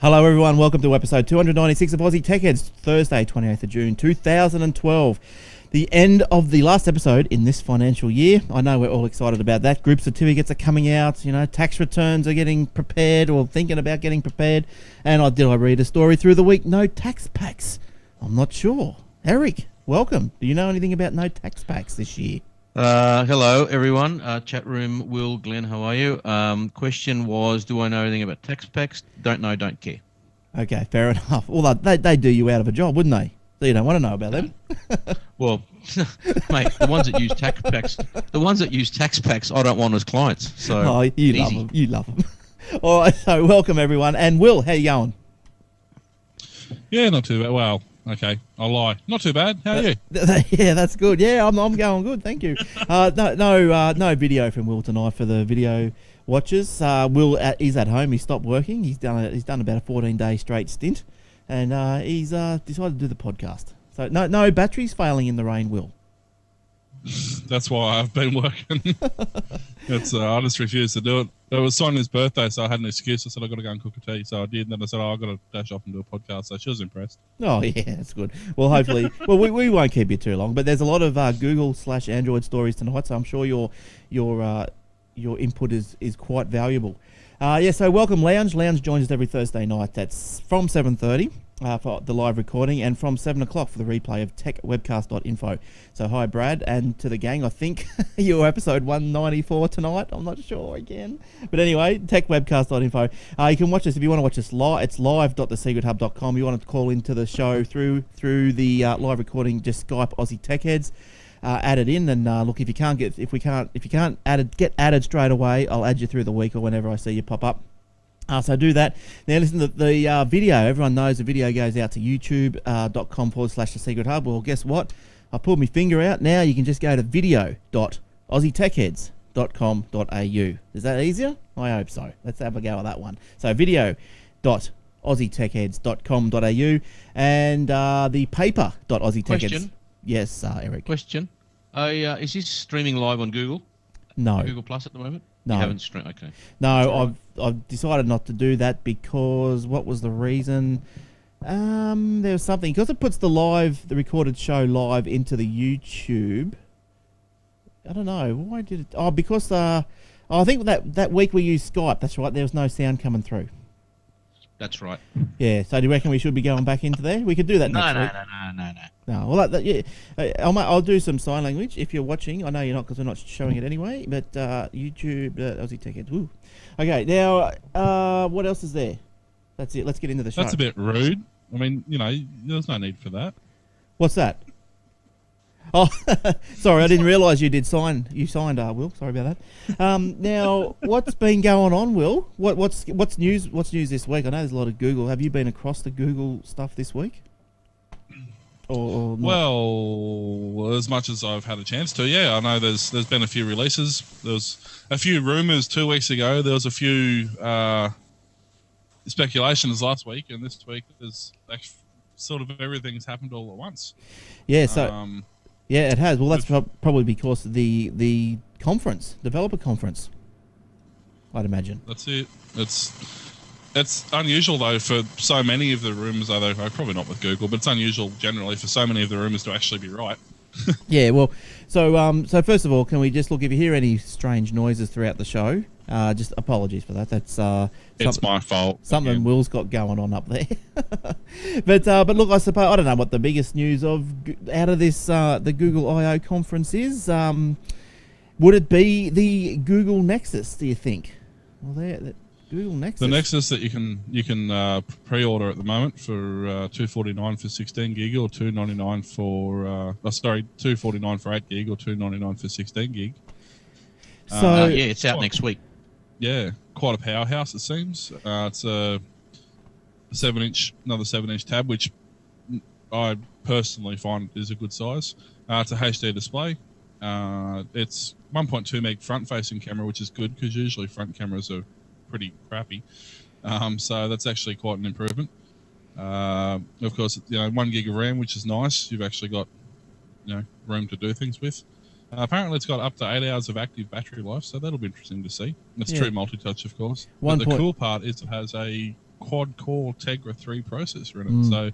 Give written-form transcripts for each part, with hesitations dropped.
Hello everyone, welcome to episode 296 of Aussie Tech Heads, Thursday 28th of June 2012. The end of the last episode in this financial year. I know we're all excited about that. Group certificates are coming out, tax returns are getting prepared or thinking about getting prepared. And did I read a story through the week? No tax packs. I'm not sure. Eric, welcome. Do you know anything about no tax packs this year? Hello, everyone. Chat room, Will, Glenn, how are you? Question was, do I know anything about tax packs? Don't know, don't care. Okay, fair enough. Well, they'd do you out of a job, wouldn't they? So you don't want to know about them. Well, mate, the ones that use tax packs, I don't want as clients. So you love them. You love them. All right, so welcome everyone. And Will, how you going? Yeah, not too bad. Well, okay, I'll lie. Not too bad. How are you? Yeah, that's good. Yeah, I'm going good. Thank you. No video from Will tonight for the video watchers. Will is at home. He stopped working. He's done about a 14-day straight stint, and he's decided to do the podcast. So no batteries failing in the rain, Will. That's why I've been working. I just refused to do it. It was Sonia's birthday, so I had an excuse. I said, I've got to go and cook a tea. So I did, and then I said, I've got to dash off and do a podcast. So she was impressed. Oh, yeah, that's good. Well, hopefully, we won't keep you too long, but there's a lot of Google/Android stories tonight, so I'm sure your input is quite valuable. So welcome, Lounge. Lounge joins us every Thursday night. That's from 7:30. For the live recording, and from 7 o'clock for the replay of techwebcast.info. So hi Brad, and to the gang, I think you're episode 194 tonight, I'm not sure again, but anyway, techwebcast.info. You can watch us if you want to watch us live. It's live.thesecrethub.com. You want to call into the show through the live recording, just Skype Aussie Tech Heads, add it in, and look, if you can't get added straight away, I'll add you through the week or whenever I see you pop up. So do that. Now listen to the video. Everyone knows the video goes out to youtube.com/The Secret Hub. Well, guess what? I pulled my finger out. Now you can just go to video.aussietechheads.com.au. Is that easier? I hope so. Let's have a go at that one. So video.aussietechheads.com.au and the paper.aussietechheads. Question. Yes, Eric. Question. Is this streaming live on Google? No. Google Plus at the moment? No. You haven't streamed. Okay. No, I've decided not to do that because what was the reason? There was something, because it puts the recorded show live into the YouTube. I don't know why did it. Oh, because I think that week we used Skype. That's right. There was no sound coming through. That's right. Yeah. So do you reckon we should be going back into there? We could do that next week. No. Well, yeah. I'll do some sign language if you're watching. I know you're not because we're not showing it anyway. But YouTube, Aussie Tech Heads. Woo. Okay. Now, what else is there? That's it. Let's get into the show. That's a bit rude. I mean, there's no need for that. What's that? Oh, sorry, I didn't realise you did sign. You signed, Will. Sorry about that. Now, what's been going on, Will? What's news? What's news this week? I know there's a lot of Google. Have you been across the Google stuff this week? Or not? Well, as much as I've had a chance to, yeah. I know there's been a few releases. There was a few rumours 2 weeks ago. There was a few speculations last week, and this week there's sort of everything's happened all at once. Yeah. So. Yeah, it has. Well, that's probably because of the conference, developer conference, I'd imagine. That's it. It's unusual, though, for so many of the rumours, although probably not with Google, but it's unusual generally for so many of the rumours to actually be right. Yeah, well, so first of all, can we just look, if you hear any strange noises throughout the show, just apologies for that. That's it's my fault. Something Will's got going on up there. but look, I suppose I don't know what the biggest news out of this the Google I/O conference is. Would it be the Google Nexus? Do you think? Well, Google Nexus. The Nexus that you can pre-order at the moment for $249 for 16 gig or $299 for $249 for 8 gig or $299 for 16 gig. So yeah, it's out next week. Yeah, quite a powerhouse it seems. It's a another 7-inch tab, which I personally find is a good size. It's a HD display. It's 1.2 meg front-facing camera, which is good because usually front cameras are pretty crappy. So that's actually quite an improvement. Of course, 1 gig of RAM, which is nice. You've actually got room to do things with. Apparently, it's got up to 8 hours of active battery life, so that'll be interesting to see. It's true multi-touch, of course. But the cool part is it has a quad-core Tegra 3 processor in it, so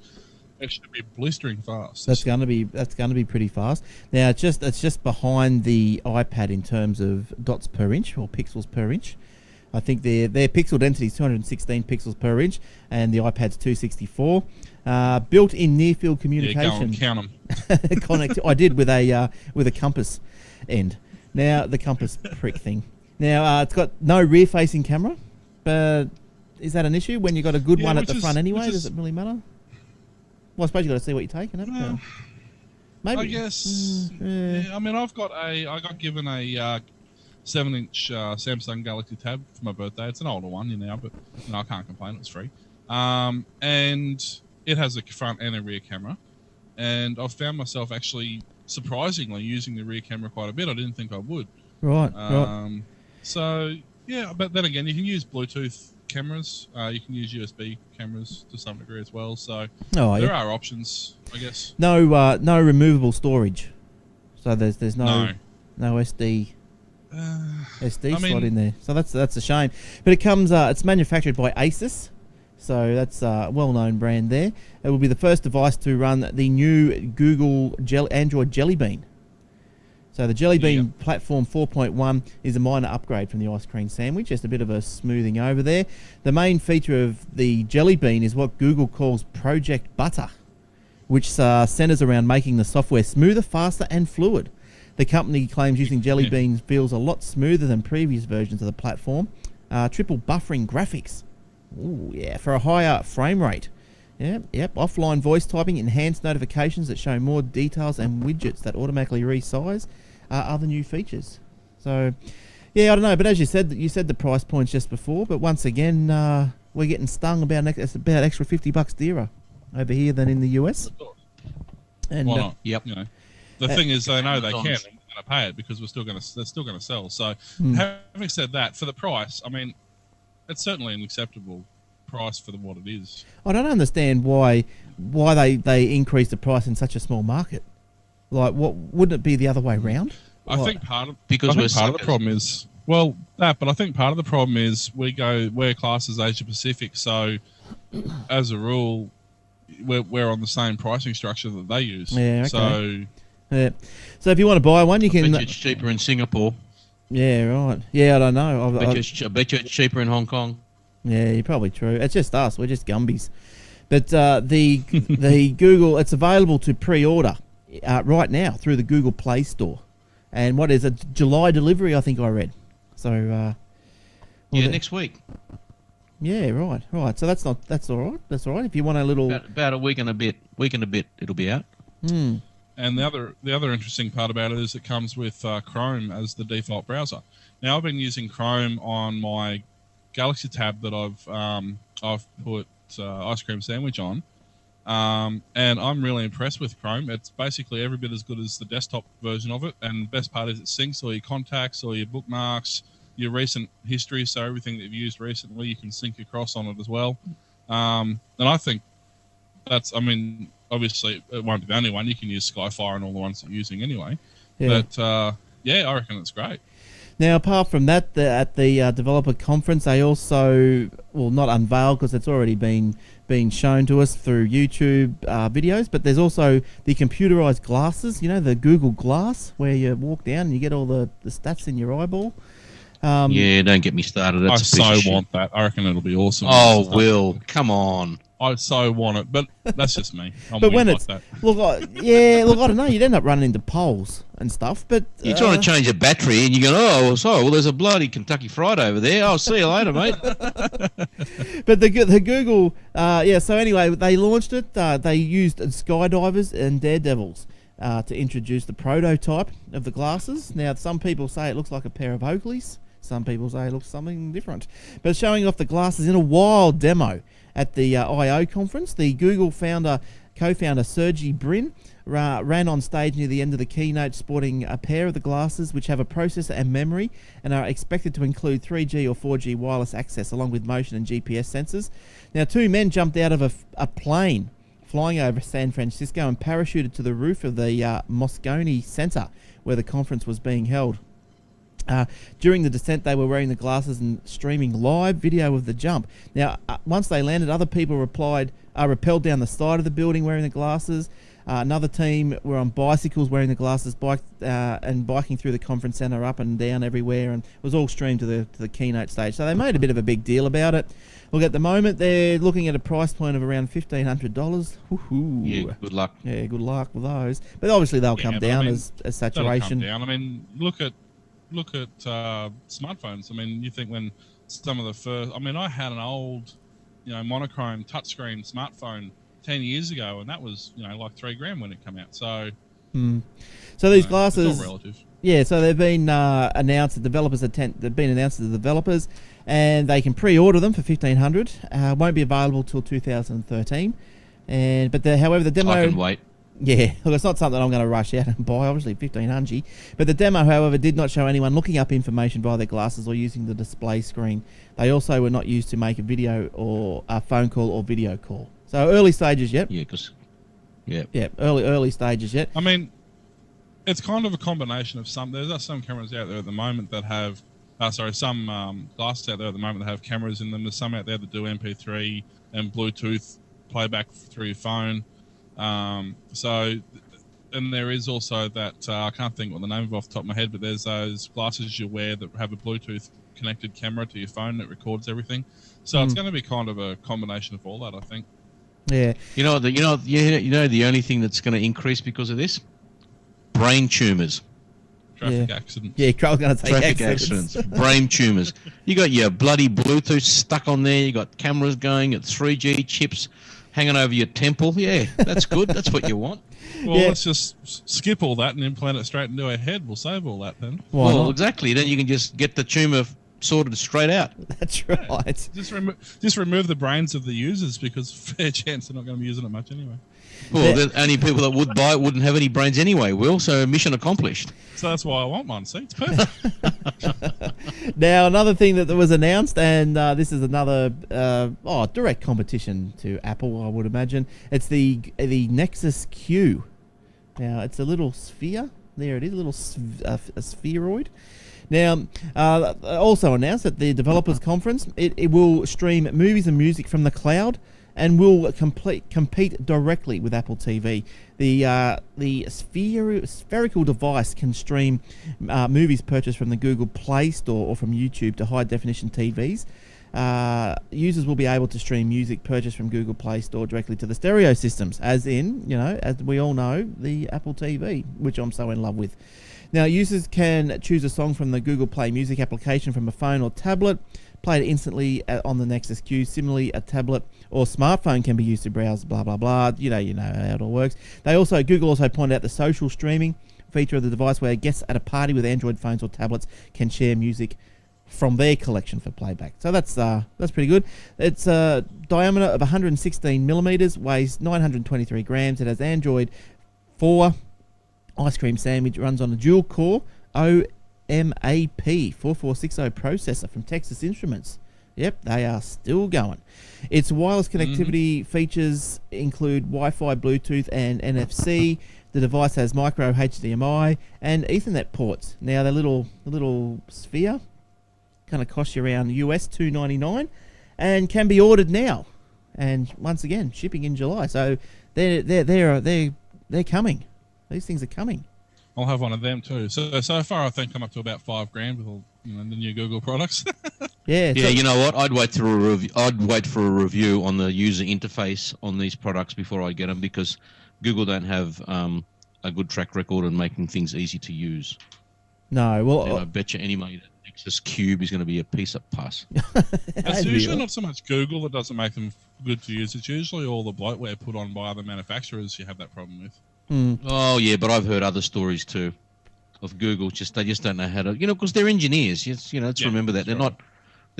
it should be blistering fast. That's going to be pretty fast. Now it's just behind the iPad in terms of dots per inch or pixels per inch. I think their pixel density is 216 pixels per inch, and the iPad's 264. Built-in near-field communication. Yeah, go and count them. I did with a compass end. Now the compass prick thing. Now it's got no rear-facing camera, but is that an issue when you got a good one at the front anyway? Does it really matter? Well, I suppose you got to see what you're taking, haven't you? Maybe. I guess. Yeah, I mean, I got given a 7-inch Samsung Galaxy Tab for my birthday. It's an older one, but I can't complain. It was free, and it has a front and a rear camera. And I've found myself actually surprisingly using the rear camera quite a bit. I didn't think I would. Right. So yeah, but then again, you can use Bluetooth cameras. You can use USB cameras to some degree as well. So there are options, I guess. No removable storage. So there's no SD. Slot in there, so that's a shame. But it comes. It's manufactured by Asus, so that's a well-known brand there. It will be the first device to run the new Google Android Jelly Bean. So the Jelly Bean Platform 4.1 is a minor upgrade from the ice cream sandwich, just a bit of a smoothing over there. The main feature of the Jelly Bean is what Google calls Project Butter, which centers around making the software smoother, faster, and fluid. The company claims using Jelly Bean feels a lot smoother than previous versions of the platform. Triple buffering graphics. Ooh, yeah, for a higher frame rate. Yep. Offline voice typing, enhanced notifications that show more details, and widgets that automatically resize are other new features. So, yeah, I don't know. But as you said the price points just before. But once again, we're getting stung about extra $50 dearer over here than in the US. And why not? Yep. The thing is, they know they can, and we're going to pay it because they're still going to sell. So, having said that, for the price, I mean, it's certainly an acceptable price for what it is. I don't understand why they increase the price in such a small market. Like, what wouldn't it be the other way around? I think part of the problem is but I think part of the problem is we're classed as Asia Pacific, so as a rule, we're on the same pricing structure that they use. Yeah. Okay. So if you want to buy one, you can. I bet you it's cheaper in Singapore. Yeah, right. Yeah, I don't know. I bet you it's cheaper in Hong Kong. Yeah, you're probably true. It's just us. We're just Gumbies. But the Google, it's available to pre-order right now through the Google Play Store. And what is it? July delivery, I think I read. So next week. Yeah, right. So that's all right. That's all right. If you want a little about a week and a bit, it'll be out. And the other interesting part about it is it comes with Chrome as the default browser. Now I've been using Chrome on my Galaxy Tab that I've put Ice Cream Sandwich on, and I'm really impressed with Chrome. It's basically every bit as good as the desktop version of it, and the best part is it syncs all your contacts, all your bookmarks, your recent history, so everything that you've used recently you can sync across on it as well. And I think obviously it won't be the only one. You can use Skyfire and all the ones that you're using anyway. Yeah. But I reckon it's great. Now, apart from that, at the developer conference, they also, not unveiled because it's already been shown to us through YouTube videos, but there's also the computerized glasses, the Google Glass, where you walk down and you get all the stats in your eyeball. Don't get me started. I so want that. I reckon it'll be awesome. Oh, Will, come on. I so want it, but that's just me. But when it's I don't know. You'd end up running into poles and stuff. But you're trying to change a battery, and you go, there's a bloody Kentucky Fried over there. I'll see you later, mate. But the Google, So anyway, they launched it. They used skydivers and daredevils to introduce the prototype of the glasses. Now, some people say it looks like a pair of Oakleys. Some people say it looks something different. But showing off the glasses in a wild demo at the I.O. conference, the Google co-founder Sergey Brin ran on stage near the end of the keynote sporting a pair of the glasses which have a processor and memory and are expected to include 3G or 4G wireless access along with motion and GPS sensors. Now, two men jumped out of a plane flying over San Francisco and parachuted to the roof of the Moscone Center where the conference was being held. During the descent, they were wearing the glasses and streaming live video of the jump. Now, once they landed, other people rappelled down the side of the building wearing the glasses. Another team were on bicycles wearing the glasses, and biking through the conference centre up and down everywhere, and it was all streamed to the keynote stage. So they made a bit of a big deal about it. Look, at the moment, they're looking at a price point of around $1,500. Yeah, good luck. Yeah, good luck with those. But obviously they'll come down as saturation. That'll come down. I mean, look at smartphones. I mean, you think when some of the first... I mean, I had an old, monochrome touchscreen smartphone 10 years ago, and that was, like $3,000 when it came out. So... So these glasses... It's all relative. Yeah, so they've been announced. They've been announced to the developers, and they can pre-order them for $1,500. Won't be available till 2013. However, the demo... I can wait. Yeah, look, it's not something I'm going to rush out and buy, obviously, $1,500. But the demo, however, did not show anyone looking up information via their glasses or using the display screen. They also were not used to make a video or a phone call or video call. So early stages yet. Yeah, early stages yet. I mean, it's kind of a combination of there's some cameras out there at the moment that have, some glasses out there at the moment that have cameras in them. There's some out there that do MP3 and Bluetooth playback through your phone. And there is also that, I can't think what the name of off the top of my head, but there's those glasses you wear that have a Bluetooth connected camera to your phone that records everything. So it's going to be kind of a combination of all that, I think. Yeah. You know the only thing that's going to increase because of this? Brain tumours. Traffic accidents. Yeah, I was going to say traffic accidents. Brain tumours. You got your bloody Bluetooth stuck on there. You got cameras going at 3G chips hanging over your temple. Yeah, that's good. That's what you want. Well, let's just skip all that and implant it straight into our head. We'll save all that then. Well, exactly. Then you can just get the tumour sorted straight out. That's right. Yeah, just remove the brains of the users, because fair chance they're not going to be using it much anyway. Well, the only people that would buy it wouldn't have any brains anyway, Will, so mission accomplished. So that's why I want one. See, it's perfect. Now, another thing that was announced, and this is another direct competition to Apple, I would imagine. It's the Nexus Q. Now, it's a little sphere. There it is, a little a spheroid. Now, also announced at the developers conference, it will stream movies and music from the cloud, and will compete directly with Apple TV. The spherical device can stream movies purchased from the Google Play Store or from YouTube to high-definition TVs. Users will be able to stream music purchased from Google Play Store directly to the stereo systems, as we all know, the Apple TV, which I'm so in love with. Now, users can choose a song from the Google Play Music application from a phone or tablet, play it instantly on the Nexus Q. Similarly, a tablet or smartphone can be used to browse blah blah blah. You know how it all works. Google also pointed out the social streaming feature of the device, where guests at a party with Android phones or tablets can share music from their collection for playback. So that's pretty good. It's a diameter of 116 millimeters, weighs 923 grams. It has Android 4 ice cream sandwich, runs on a dual core OMAP 4460 processor from Texas Instruments. Yep, they are still going. Its wireless connectivity features include Wi-Fi, Bluetooth, and NFC. The device has micro HDMI and Ethernet ports. Now, the little sphere kind of costs you around US $299 and can be ordered now. And once again, shipping in July. So they're coming. These things are coming. I'll have one of them too. So far, I think I'm up to about $5,000 with all the new Google products. Yeah. You know what? I'd wait for a review on the user interface on these products before I get them, because Google don't have a good track record on making things easy to use. No, well, and I bet you any money that Nexus Cube is going to be a piece of pus. It's usually not so much Google that doesn't make them good to use. It's usually all the bloatware put on by other manufacturers you have that problem with. Oh yeah, but I've heard other stories too of Google. They just don't know how to, because they're engineers. Let's remember that they're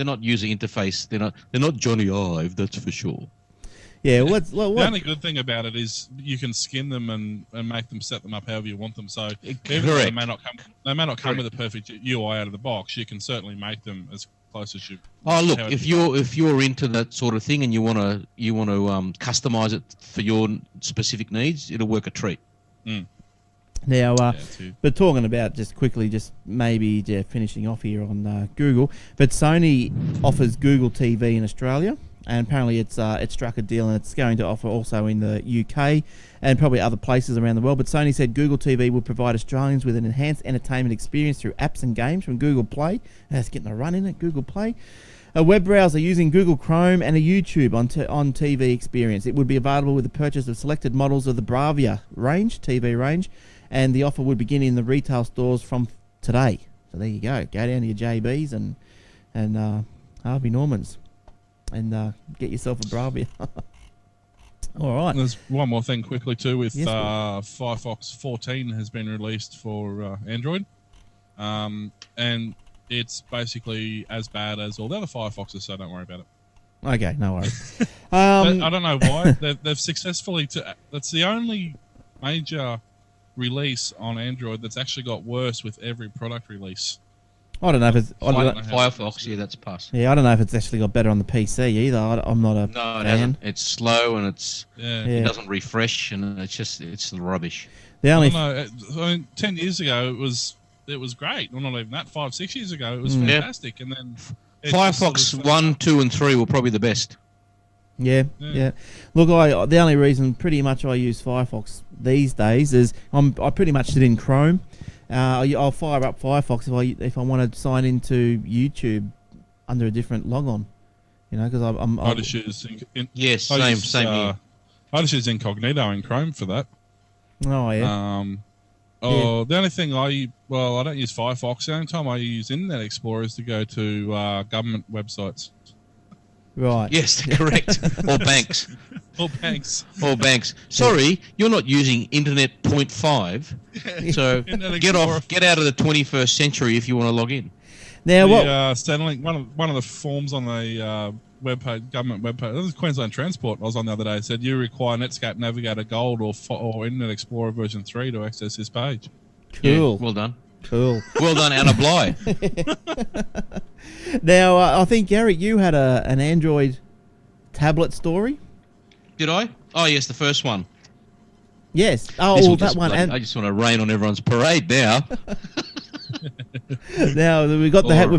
not user interface. They're not Johnny Ive. That's for sure. Yeah. The only good thing about it is you can skin them and make them set them up however you want them. So even though they may not come with a perfect UI out of the box, you can certainly make them as close as you. Oh look, if you're into that sort of thing and you want to customize it for your specific needs, it'll work a treat. Now, too. but talking about just quickly, just maybe finishing off here on Google. But Sony offers Google TV in Australia, and apparently it's struck a deal, and it's going to offer also in the UK and probably other places around the world. But Sony said Google TV will provide Australians with an enhanced entertainment experience through apps and games from Google Play. That's getting a run in it, Google Play. A web browser using Google Chrome and a YouTube on TV experience. It would be available with the purchase of selected models of the Bravia range, TV range, and the offer would begin in the retail stores from today. So there you go. Go down to your JBs and Harvey Normans and get yourself a Bravia. All right. There's one more thing quickly too with Yes, Firefox 14 has been released for Android, and it's basically as bad as all the other Firefoxes, so don't worry about it. Okay, no worries. But I don't know why they've successfully. That's the only major release on Android that's actually got worse with every product release. I don't know if it's Firefox, yeah, that's pass. I don't know if it's actually got better on the PC either. I'm not a No, it fan. hasn't. It's slow and Yeah. it doesn't refresh, and it's rubbish. The only I 10 years ago it was great. Well, not even that. 5-6 years ago it was fantastic, and then it Firefox just sort of 1, 2, and 3 were probably the best. Yeah. Look, the only reason pretty much I use Firefox these days is I pretty much sit in Chrome. I'll fire up Firefox if I want to sign into YouTube under a different logon, because I just use Yes, same here. I just use incognito in Chrome for that. Oh yeah. The only thing I don't use Firefox. The only time I use Internet Explorer is to go to government websites. Right. Yes, correct. Or banks. Or banks. Or banks. Sorry, you're not using Internet 0.5, so get out of the 21st century if you want to log in. Now what? Centrelink, one of the forms on the government webpage. This is Queensland Transport. I was on the other day. It said you require Netscape Navigator Gold or Internet Explorer version 3 to access this page. Cool. Yeah, well done. Cool. Well done, Anna Bly. Now I think Gary, you had an Android tablet story. Did I? Oh yes, the first one. Yes. This Oh, will that just one. I just want to rain on everyone's parade now. Now we've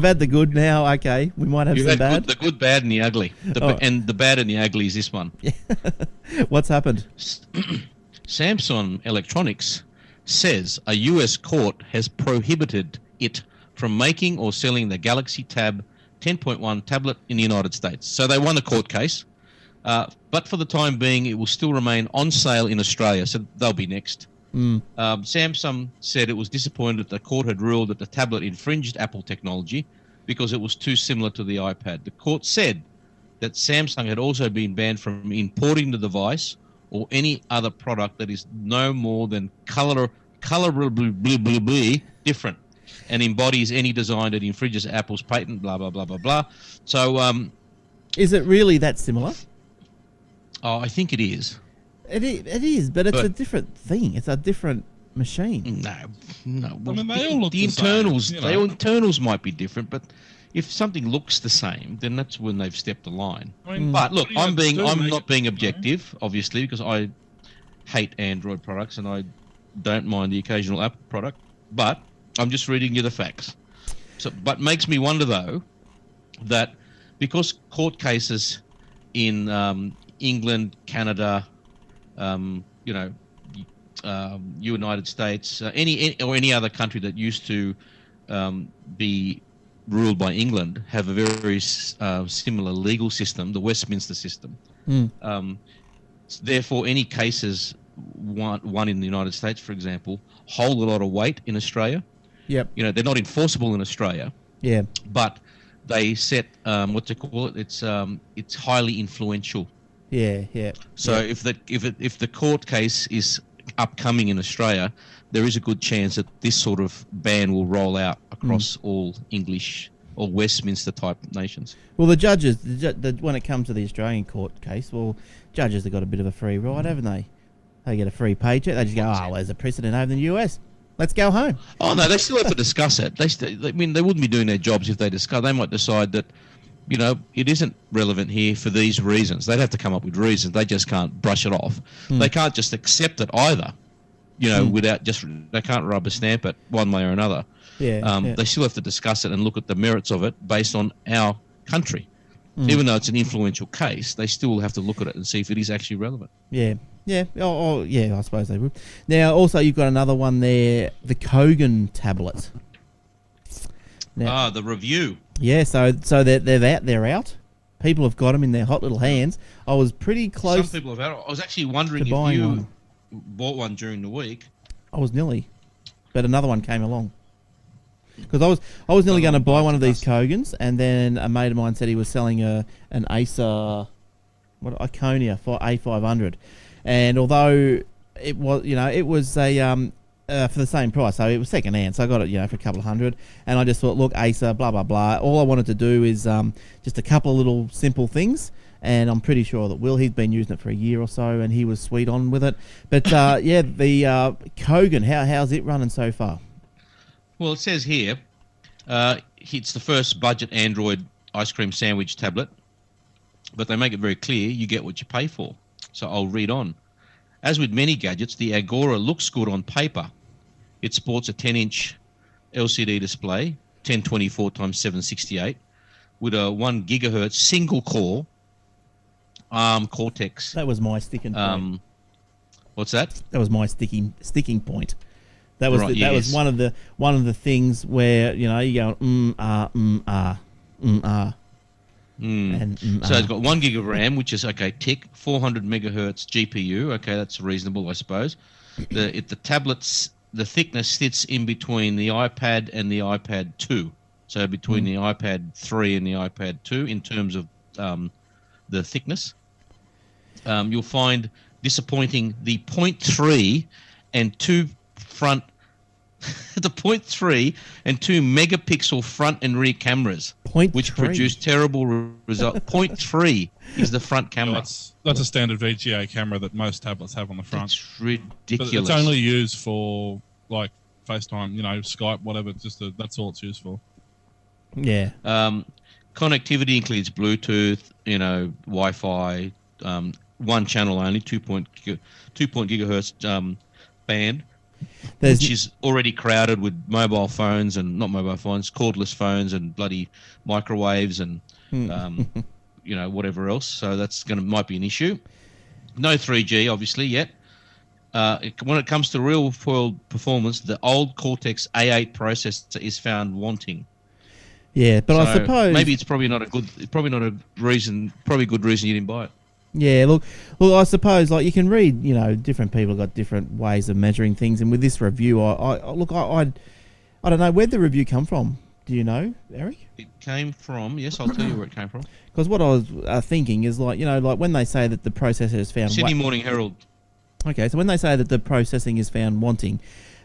had the good. Now, okay, we might have You've some had bad. the good, bad, and the ugly. And the bad and the ugly is this one. What's happened? Samsung Electronics says a US court has prohibited it from making or selling the Galaxy Tab 10.1 tablet in the United States. So they won the court case, but for the time being, it will still remain on sale in Australia, so they'll be next. Samsung said it was disappointed that the court had ruled that the tablet infringed Apple technology because it was too similar to the iPad. The court said that Samsung had also been banned from importing the device or any other product that is no more than colorably different and embodies any design that infringes Apple's patent, blah, blah, blah, blah, blah. So, Is it really that similar? I think it is. It is, but it's a different thing. It's a different machine. No. I mean, they all look the the same, internals. you know. The internals might be different, but if something looks the same, then that's when they've stepped the line. I mean, But look, what do you have to do to I'm make not it, being you know? objective, obviously, because I hate Android products and I don't mind the occasional Apple product. But I'm just reading you the facts. So, but makes me wonder though that because court cases in England, Canada, United States, any other country that used to be ruled by England have a very similar legal system, the Westminster system. Therefore, any cases won in the United States, for example, hold a lot of weight in Australia. Yep. They're not enforceable in Australia. Yeah. But they set what to call it. It's highly influential. Yeah. Yeah. So if the court case is upcoming in Australia, there is a good chance that this sort of ban will roll out across all English or Westminster type nations. Well, the judges, when it comes to the Australian court case, judges have got a bit of a free ride, haven't they? They get a free paycheck. They just go, well, there's a precedent over in the US. Let's go home. Oh no, they still have to discuss it. They wouldn't be doing their jobs if they discuss. They might decide that, it isn't relevant here for these reasons. They'd have to come up with reasons. They just can't brush it off. They can't just accept it either. without they can't rubber stamp it one way or another. Yeah. They still have to discuss it and look at the merits of it based on our country. Even though it's an influential case, they still have to look at it and see if it is actually relevant. Yeah. Yeah, I suppose they would. Now, also, you've got another one there, the Kogan tablet. Now, the review. Yeah, so they're out. People have got them in their hot little hands. I was pretty close. Some people have had it. I was actually wondering if you bought one during the week. I was nearly, but another one came along. Because I was nearly going to buy one of these Kogans, and then a mate of mine said he was selling an Acer, Iconia for A500, and although it was a for the same price, so it was second hand, so I got it for a couple of $100, and I just thought, look, Acer, blah blah blah. All I wanted to do is just a couple of little simple things. And I'm pretty sure that he's been using it for a year or so, and he was sweet on with it. But the Kogan, how's it running so far? Well, it says here, it's the first budget Android ice cream sandwich tablet, but they make it very clear you get what you pay for. So I'll read on. As with many gadgets, the Agora looks good on paper. It sports a 10-inch LCD display, 1024 x 768, with a 1 gigahertz single-core ARM Cortex. That was my sticking point. What's that? That was my sticking point. That was Right, that was yes. one of the things where you go and So it's got 1 gig of RAM, which is okay. Tick. 400 megahertz GPU. Okay, that's reasonable, I suppose. The tablet's the thickness sits in between the iPad and the iPad 2. So between the iPad 3 and the iPad 2 in terms of the thickness. You'll find disappointing the 0.3 and 2 front the 0.3 and 2 megapixel front and rear cameras, which produce terrible results. 0.3 is the front camera. That's a standard VGA camera that most tablets have on the front. It's ridiculous. But it's only used for like FaceTime, Skype, whatever. That's all it's used for. Yeah. Connectivity includes Bluetooth, Wi-Fi, one channel only, 2 gigahertz band. Which is already crowded with mobile phones and not mobile phones, cordless phones and bloody microwaves and whatever else. So that's might be an issue. No 3G obviously yet. When it comes to real world performance, the old Cortex A8 processor is found wanting. Yeah, but so I suppose maybe it's probably not a good reason you didn't buy it. Yeah, look, I suppose you can read, different people got different ways of measuring things, and with this review, I don't know, where'd the review come from? Do you know, Eric? It came from, yes, I'll tell you where it came from. Because what I was thinking is when they say that the processor is found Sydney Morning Herald. Okay, so when they say that the processing is found wanting,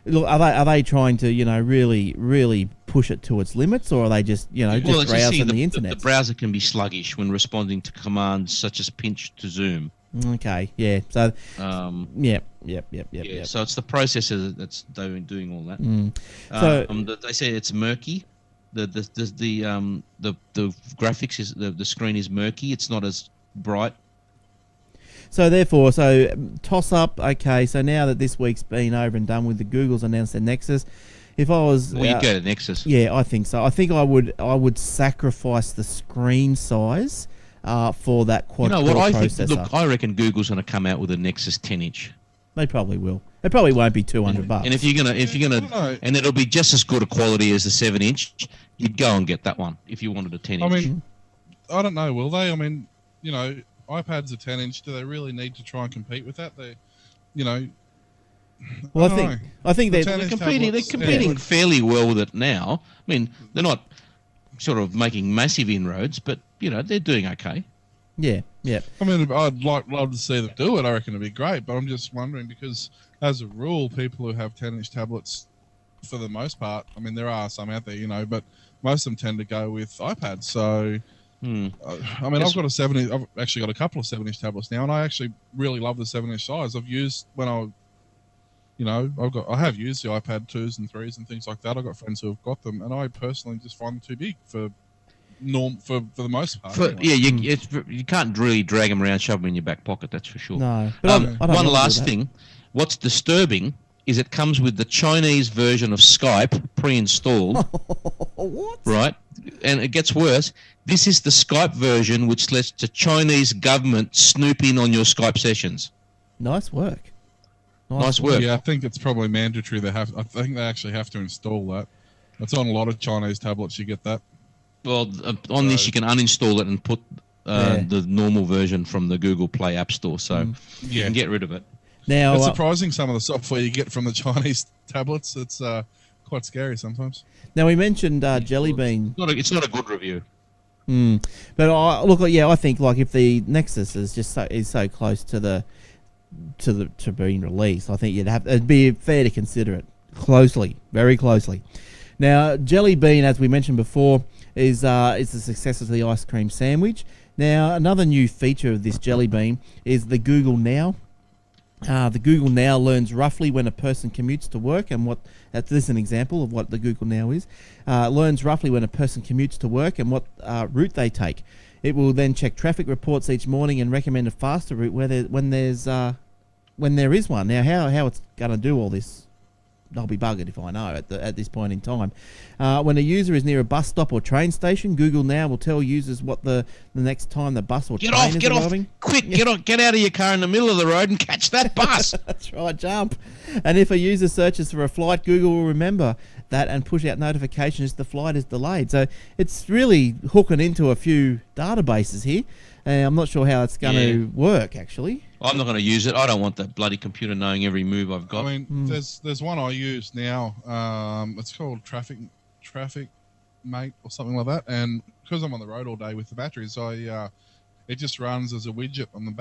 look, are they trying to really push it to its limits, or are they just browsing the internet? The browser can be sluggish when responding to commands such as pinch to zoom. Okay, yeah. So yep. So it's the processor that's doing all that. So they say it's murky. The graphics is the screen is murky. It's not as bright. So therefore, toss up. Okay, so now that this week's been over and done with, the Google's announced their Nexus. If I was, you'd go to Nexus. Yeah, I think so. I think I would sacrifice the screen size for that quad-core processor. I reckon Google's going to come out with a Nexus 10-inch. They probably will. It probably won't be $200. And if you're gonna, and it'll be just as good a quality as the 7-inch, you'd go and get that one if you wanted a 10-inch. I mean, I don't know. Will they? I mean, iPads are 10-inch. Do they really need to try and compete with that? Well, I think they're competing fairly well with it now. I mean, they're not sort of making massive inroads, but they're doing okay. Yeah. I mean, I'd love to see them do it. I reckon it'd be great, but I'm just wondering because, as a rule, people who have 10-inch tablets, for the most part, I mean, there are some out there, but most of them tend to go with iPads. So, I mean, I've actually got a couple of 7-inch tablets now, and I actually really love the 7-inch size. I've used I have used the iPad 2s and 3s and things like that. I've got friends who have got them, and I personally just find them too big for the most part. Anyway. You can't really drag them around, shove them in your back pocket. That's for sure. No. But one last thing, what's disturbing is it comes with the Chinese version of Skype pre-installed, What? right? And it gets worse. This is the Skype version, which lets the Chinese government snoop in on your Skype sessions. Nice work. Nice work. Yeah, I think it's probably mandatory. I think they actually have to install that. It's on a lot of Chinese tablets. You get that. Well, on this you can uninstall it and put the normal version from the Google Play App Store, so you can get rid of it. Now, it's surprising some of the software you get from the Chinese tablets. It's quite scary sometimes. Now we mentioned Jelly Bean. It's not a good review. But I think like if the Nexus is just so close to being released, I think it'd be fair to consider it closely, very closely. Now, Jelly Bean, as we mentioned before, is the success of the ice cream sandwich. Now, another new feature of this Jelly Bean is the Google Now. The Google Now learns roughly when a person commutes to work, and this is an example of what the Google Now is. Learns roughly when a person commutes to work and what route they take. It will then check traffic reports each morning and recommend a faster route when there is one. Now, how it's going to do all this, I'll be buggered if I know at this point in time. When a user is near a bus stop or train station, Google Now will tell users what the next time the bus or train is arriving. Quick, get out of your car in the middle of the road and catch that bus. That's right, jump. And if a user searches for a flight, Google will remember that and push out notifications if the flight is delayed. So it's really hooking into a few databases here. I'm not sure how it's going to work, actually. I'm not going to use it. I don't want that bloody computer knowing every move I've got. I mean, there's one I use now. It's called Traffic Mate or something like that. And because I'm on the road all day with the batteries, it just runs as a widget on the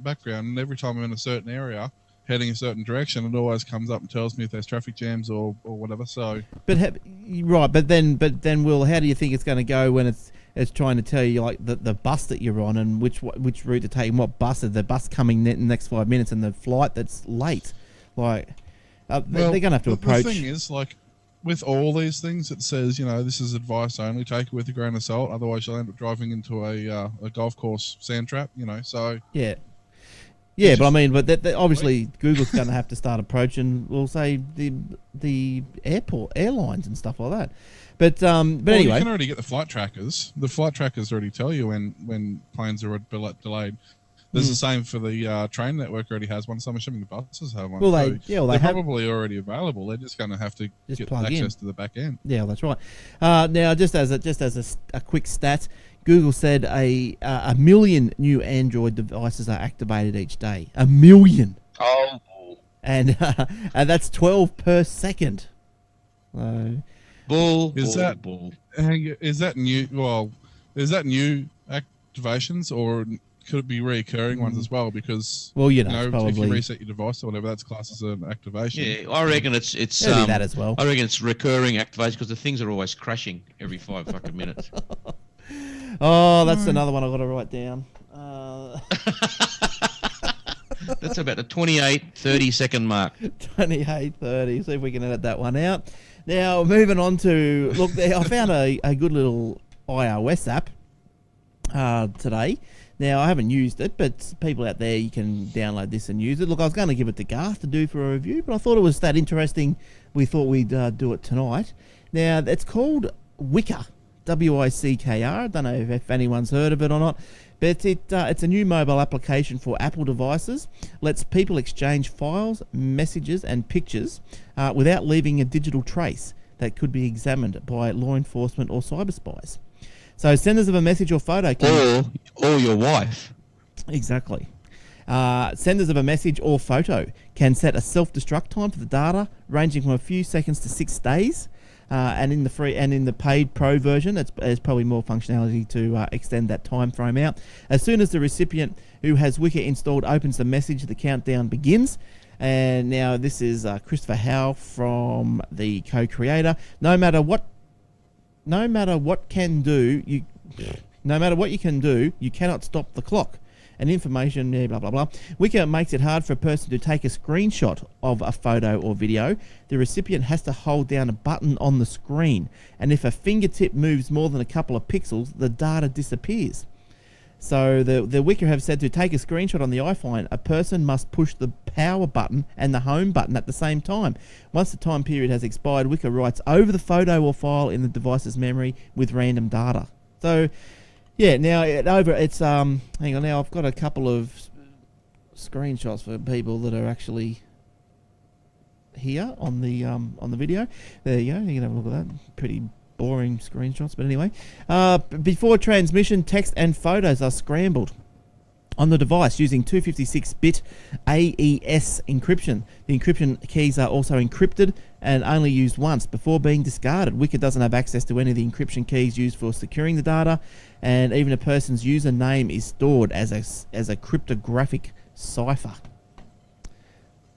background. And every time I'm in a certain area, heading a certain direction, it always comes up and tells me if there's traffic jams or whatever. So, but then, Will, how do you think it's going to go when it's trying to tell you like the bus that you're on and which route to take and what bus is the bus coming in the next 5 minutes and the flight that's late? Like, they're going to have to approach. The thing is, like, with all these things, it says, this is advice only. Take it with a grain of salt. Otherwise, you'll end up driving into a golf course sand trap. So yeah, but I mean, obviously Google's going to have to start approaching, we'll say the airlines and stuff like that. But anyway, you can already get the flight trackers. The flight trackers already tell you when planes are delayed. There's the same for the train network already has one. So I'm assuming the buses have one. Well, they're probably already available. They're just going to have to get access to the back end. Yeah, that's right. Now, just as a quick stat, Google said a million new Android devices are activated each day. 1 million. Oh. And that's 12 per second. So, bull. Is that new? Well, is that new activations or could it be recurring ones as well? Because probably if you reset your device or whatever, that's classed as an activation. Yeah, I reckon it's that as well. I reckon it's recurring activation because the things are always crashing every 5 fucking minutes. Oh, that's another one I've got to write down. That's about the 28-30 second mark. 28:30. See if we can edit that one out. Now, moving on to... Look, I found a good little iOS app today. Now, I haven't used it, but people out there, you can download this and use it. Look, I was going to give it to Garth to do for a review, but I thought it was that interesting, we thought we'd do it tonight. Now, it's called Wickr. W-I-C-K-R. I don't know if anyone's heard of it or not, but it's a new mobile application for Apple devices. Lets people exchange files, messages, and pictures without leaving a digital trace that could be examined by law enforcement or cyber spies. So senders of a message or photo can... Or your wife. Exactly. Senders of a message or photo can set a self-destruct time for the data, ranging from a few seconds to 6 days. And in the paid Pro version, there's probably more functionality to extend that time frame out. As soon as the recipient who has Wickr installed opens the message, the countdown begins. And now this is Christopher Howe from the co-creator. No matter what you can do, you cannot stop the clock. And information, blah, blah, blah. Wickr makes it hard for a person to take a screenshot of a photo or video. The recipient has to hold down a button on the screen. And if a fingertip moves more than a couple of pixels, the data disappears. So the Wicker have said to take a screenshot on the iPhone, a person must push the power button and the home button at the same time. Once the time period has expired, Wicker writes over the photo or file in the device's memory with random data. So, yeah, now it's hang on, now I've got a couple of screenshots for people that are actually here on the video. There you go. You can have a look at that. Pretty boring screenshots, but anyway. Before transmission, text and photos are scrambled on the device using 256-bit AES encryption. The encryption keys are also encrypted and only used once before being discarded. Wicked doesn't have access to any of the encryption keys used for securing the data, and even a person's username is stored as a cryptographic cipher.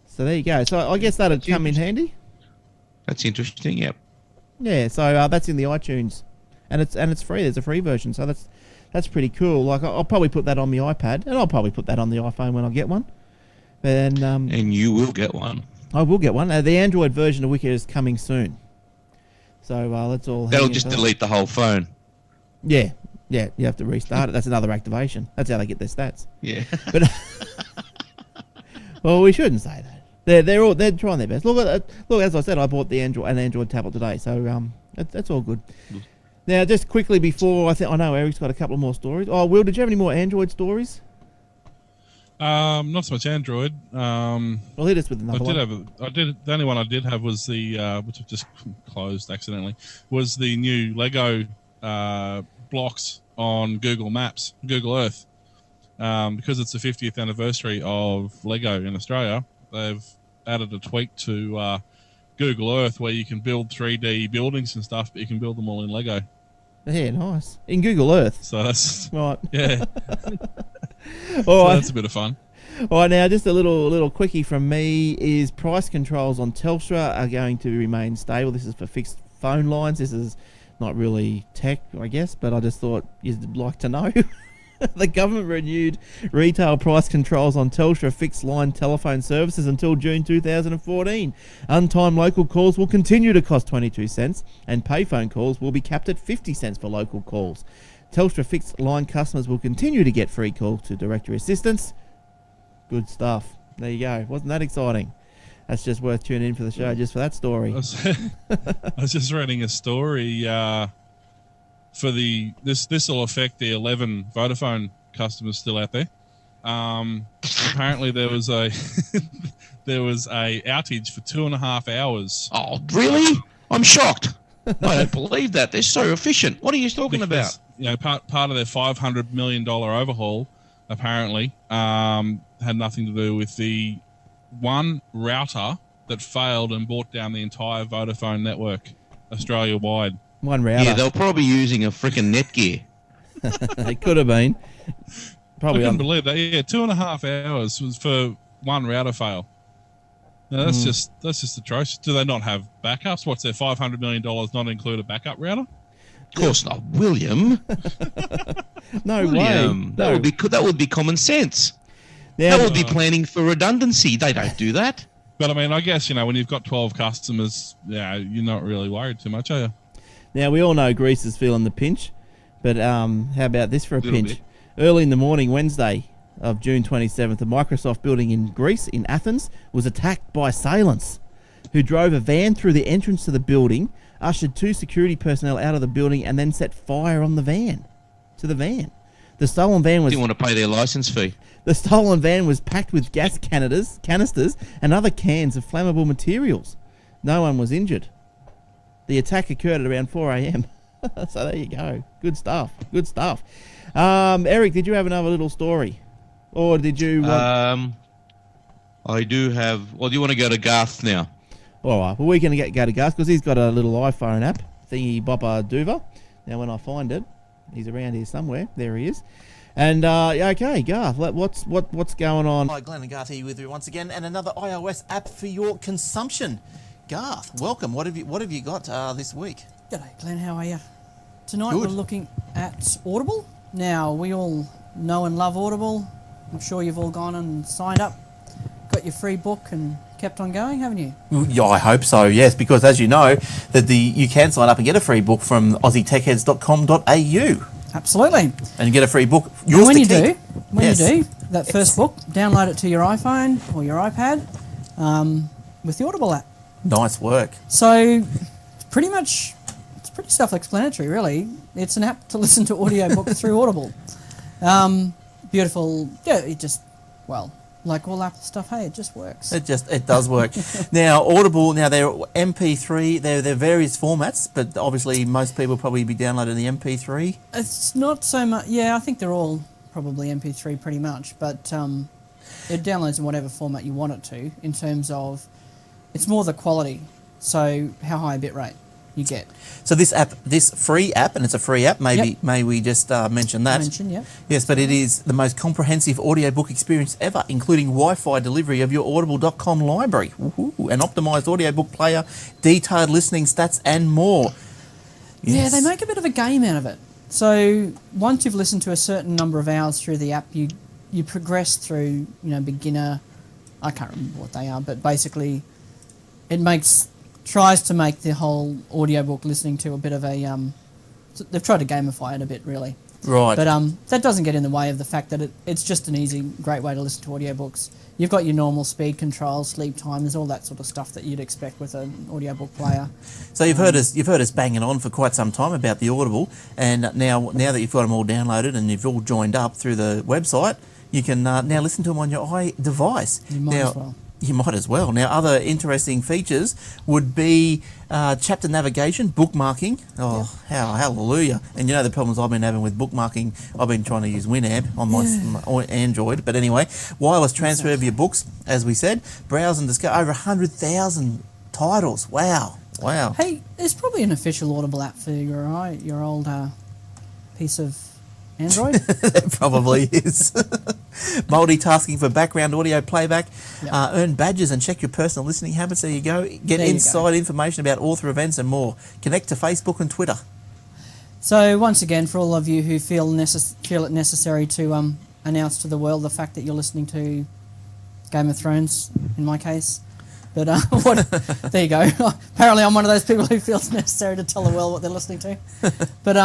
So there you go. So I guess that'd come in handy. That's interesting. Yep. Yeah. So that's in the iTunes, and it's free. There's a free version. So that's pretty cool. Like I'll probably put that on the iPad, and I'll probably put that on the iPhone when I get one. And you will get one. I will get one. The Android version of Wicked is coming soon. So let's all. That'll just delete the whole phone. Yeah. Yeah. You have to restart it. That's another activation. That's how they get their stats. Yeah. But well, we shouldn't say that. They're trying their best. Look, as I said, I bought an Android tablet today, so that's all good. Now, just quickly before I know Eric's got a couple more stories. Oh, Will, did you have any more Android stories? Not so much Android. Well, hit us with another one. The only one I did have was the which I've just closed accidentally. Was the new Lego blocks on Google Maps, Google Earth, because it's the 50th anniversary of Lego in Australia. They've added a tweak to Google Earth where you can build 3D buildings and stuff, but you can build them all in Lego. Yeah, nice. In Google Earth. So that's right. Yeah. All right. That's a bit of fun. All right, now just a little quickie from me is price controls on Telstra are going to remain stable. This is for fixed phone lines. This is not really tech, I guess, but I just thought you'd like to know. The government renewed retail price controls on Telstra fixed line telephone services until June 2014. Untimed local calls will continue to cost 22 cents and payphone calls will be capped at 50 cents for local calls. Telstra fixed line customers will continue to get free calls to directory assistance. Good stuff. There you go. Wasn't that exciting? That's just worth tuning in for the show just for that story. I was just reading a story for this will affect the 11 Vodafone customers still out there. Apparently there was a outage for 2.5 hours. Oh, really? I'm shocked. I don't believe that. They're so efficient. What are you talking about? You know, part of their $500 million overhaul apparently had nothing to do with the one router that failed and brought down the entire Vodafone network Australia wide. One router. Yeah, they were probably using a freaking Netgear. It could have been. Probably. I couldn't believe that. Yeah, 2.5 hours was for one router fail. Now, that's just atrocious. Do they not have backups? What's their $500 million not include a backup router? Of course not, William. No William, way. That would be common sense. Now, That would be planning for redundancy. They don't do that. But I mean, I guess, when you've got 12 customers, yeah, you're not really worried too much, are you? Now, we all know Greece is feeling the pinch, but how about this for a pinch? Bit. Early in the morning, Wednesday of June 27th, the Microsoft building in Greece, in Athens, was attacked by assailants who drove a van through the entrance to the building, ushered 2 security personnel out of the building, and then set fire on the van. The stolen van was... Didn't want to pay their license fee. The stolen van was packed with gas canisters, and other cans of flammable materials. No one was injured. The attack occurred at around 4 a.m. So there you go. Good stuff. Eric, did you have another little story? Or did you... I do have... Well, do you want to go to Garth now? All right. Well, we're going to go to Gus because he's got a little iPhone app, thingy bopper doover. Now, when I find it, he's around here somewhere. There he is. And okay, Garth, what's going on? Hi, Glenn and Garth here with you once again, and another iOS app for your consumption. Garth, welcome. What have you got this week? G'day, Glenn. How are you? Tonight Good. we're looking at Audible. Now, we all know and love Audible. I'm sure you've all gone and signed up, got your free book, and kept on going, haven't you? Yeah, I hope so, yes, because as you know, you can sign up and get a free book from aussietechheads.com.au. Absolutely. And you get a free book. And Yours when to you keep. do, Yes. that first book, download it to your iPhone or your iPad with the Audible app. Nice work. So, pretty much, it's pretty self-explanatory, really. It's an app to listen to audiobooks through Audible. Beautiful. Yeah, it just, well, like all Apple stuff, hey, it just works. It does work. Now, Audible, they're MP3, they're various formats, but obviously most people probably be downloading the MP3. It's not so much. Yeah, I think they're all probably MP3 pretty much, but it downloads in whatever format you want it to. In terms of, it's more the quality. So how high a bit rate you get. So this free app, and it's a free app. Yep. May we just mention that? Yeah. Yes, but it is the most comprehensive audiobook experience ever, including Wi-Fi delivery of your Audible.com library, Woohoo. An optimized audiobook player, detailed listening stats, and more. Yeah, Yes. they make a bit of a game out of it. So once you've listened to a certain number of hours through the app, you progress through, beginner. I can't remember what they are, but basically, it tries to make the whole audiobook listening to a bit of a. They've tried to gamify it a bit, really. Right. But that doesn't get in the way of the fact that it's just an easy, great way to listen to audiobooks. You've got your normal speed controls, sleep timers, all that sort of stuff that you'd expect with an audiobook player. So you've heard us banging on for quite some time about the Audible, and now that you've got them all downloaded and you've all joined up through the website, you can now listen to them on your iDevice. You might as well. You might as well. Now, other interesting features would be chapter navigation, bookmarking. Oh, hallelujah. And the problems I've been having with bookmarking, I've been trying to use Winamp on my Android. But anyway, wireless transfer of your books, as we said. Browse and discover over 100,000 titles. Wow. Hey, there's probably an official Audible app for your old piece of Android. There probably is. Multitasking for background audio playback. Yep. Earn badges and check your personal listening habits. There you go. Get There you inside go. information about author events and more. Connect to Facebook and Twitter. So once again, for all of you who feel it necessary to announce to the world the fact that you're listening to Game of Thrones, in my case. But there you go. Apparently, I'm one of those people who feels necessary to tell the world what they're listening to. But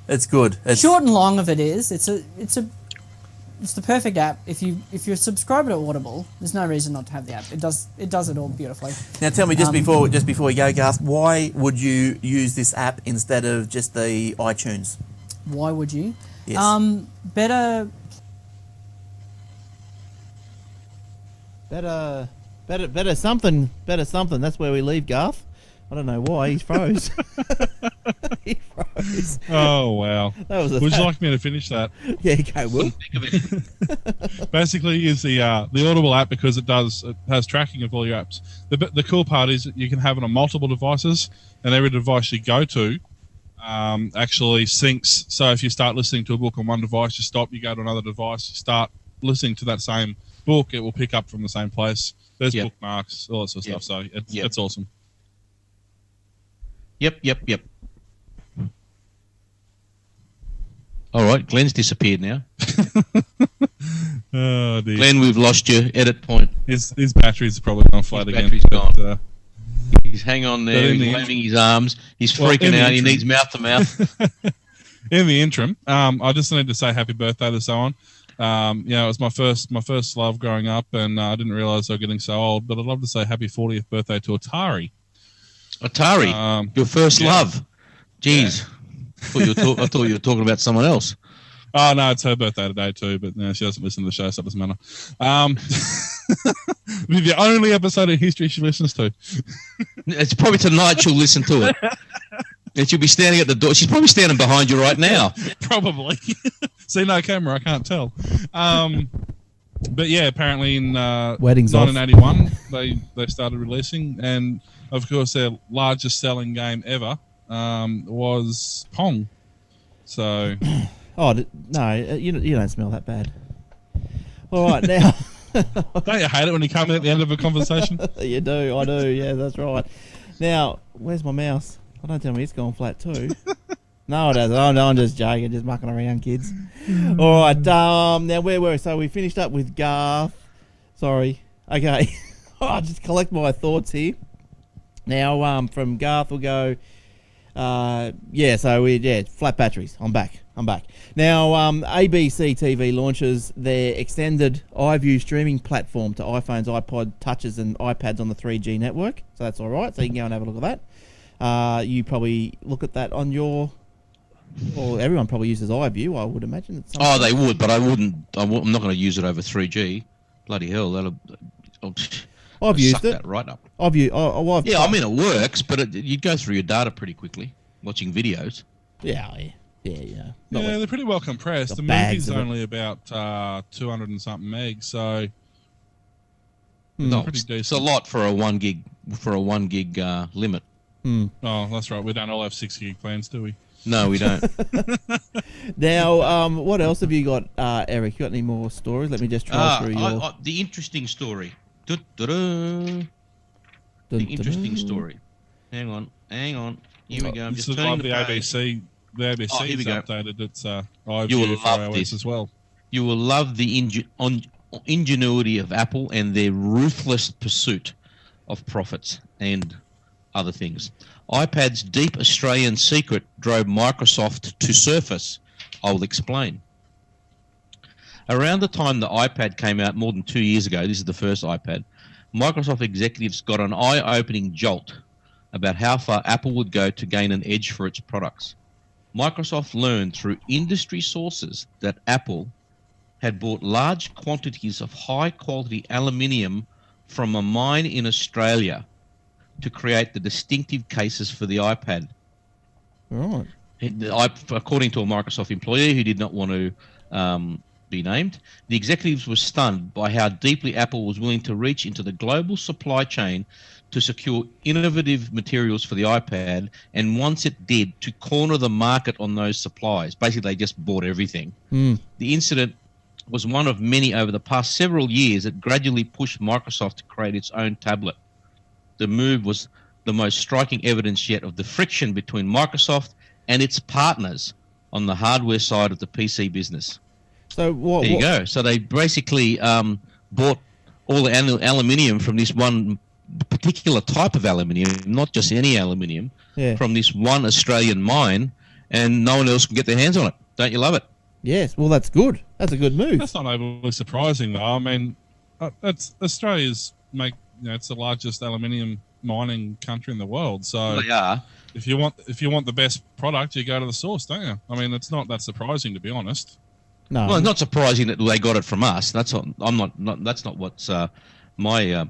It's good. It's short and long of it is it's the perfect app. If you're a subscriber to Audible, there's no reason not to have the app. It does it all beautifully. Now tell me, just before we go, Garth, why would you use this app instead of just the iTunes? Why would you? Yes. Better something. That's where we leave Garth. I don't know why he froze. He froze. Oh, wow. That was Would you like me to finish that? Yeah, okay, Will. Basically, is the Audible app because it has tracking of all your apps. The cool part is that you can have it on multiple devices, and every device you go to actually syncs. So if you start listening to a book on one device, you stop, you go to another device, you start listening to that same book, it will pick up from the same place. There's bookmarks, all that sort of stuff. So it's awesome. Yep. All right, Glenn's disappeared now. Oh, dear. Glenn, we've lost you. Edit point. His battery's probably gone flat again. Battery's but, gone. He's hanging on there. He's waving his arms. He's freaking out. He needs mouth to mouth. In the interim, I just need to say happy birthday to someone. It was my first love growing up, and I didn't realise they were getting so old. But I'd love to say happy 40th birthday to Atari. Your first love. Jeez. Yeah. I thought you were talking about someone else. Oh, no, it's her birthday today too, but no, she doesn't listen to the show, so it doesn't matter. The only episode of history she listens to. It's probably tonight she'll listen to it. And she'll be standing at the door. She's probably standing behind you right now. Probably. See, no camera, I can't tell. But yeah, apparently in Weddings 1981, they started releasing, and of course their largest selling game ever was Pong. So... Oh, no, you don't smell that bad. All right, now... Don't you hate it when you come in at the end of a conversation? You do, I do, yeah, that's right. Now, where's my mouse? Oh, don't tell me it's gone flat too. No, it hasn't. I'm just joking, just mucking around, kids. All right, now where were we? So we finished up with Garth. Sorry. Okay. I'll just collect my thoughts here. Now, from Garth, we'll go... flat batteries. I'm back. Now, ABC TV launches their extended iView streaming platform to iPhones, iPod Touches, and iPads on the 3G network. So that's all right. So you can go and have a look at that. You probably look at that on your... Well, everyone probably uses iView, I would imagine. They would, but I wouldn't. I'm not going to use it over 3G. Bloody hell, I've used suck it. that right up. I've Yeah, I mean, it works, but you'd go through your data pretty quickly watching videos. Yeah. Yeah, they're pretty well compressed. The movie's only about 200 and something megs, so pretty decent. It's a lot for a 1 gig limit. Oh, that's right. We don't all have 6 gig plans, do we? No, we don't. Now, what else have you got, Eric? You got any more stories? Let me just try through your... the interesting story. The interesting story. Hang on. Here we go. I'm This just is turning like the ABC. The ABC's updated its iView for iOS as well. You will love the ingenuity of Apple and their ruthless pursuit of profits and other things. iPad's deep Australian secret drove Microsoft to surface. I'll explain. Around the time the iPad came out more than 2 years ago, this is the first iPad, Microsoft executives got an eye-opening jolt about how far Apple would go to gain an edge for its products. Microsoft learned through industry sources that Apple had bought large quantities of high-quality aluminium from a mine in Australia to create the distinctive cases for the iPad. Right. According to a Microsoft employee who did not want to be named, the executives were stunned by how deeply Apple was willing to reach into the global supply chain to secure innovative materials for the iPad, and once it did, to corner the market on those supplies. Basically, they just bought everything. The incident was one of many over the past several years that gradually pushed Microsoft to create its own tablet. The move was the most striking evidence yet of the friction between Microsoft and its partners on the hardware side of the PC business. So there you go. So they basically bought all the aluminium from this one particular type of aluminium, not just any aluminium, from this one Australian mine, and no one else can get their hands on it. Don't you love it? Yes. Well, that's good. That's a good move. That's not overly surprising, though. I mean, that's Australia's it's the largest aluminium mining country in the world. So they are. If you want the best product, you go to the source, don't you? I mean, it's not that surprising, to be honest. No. Well, it's not surprising that they got it from us. That's not. That's not what my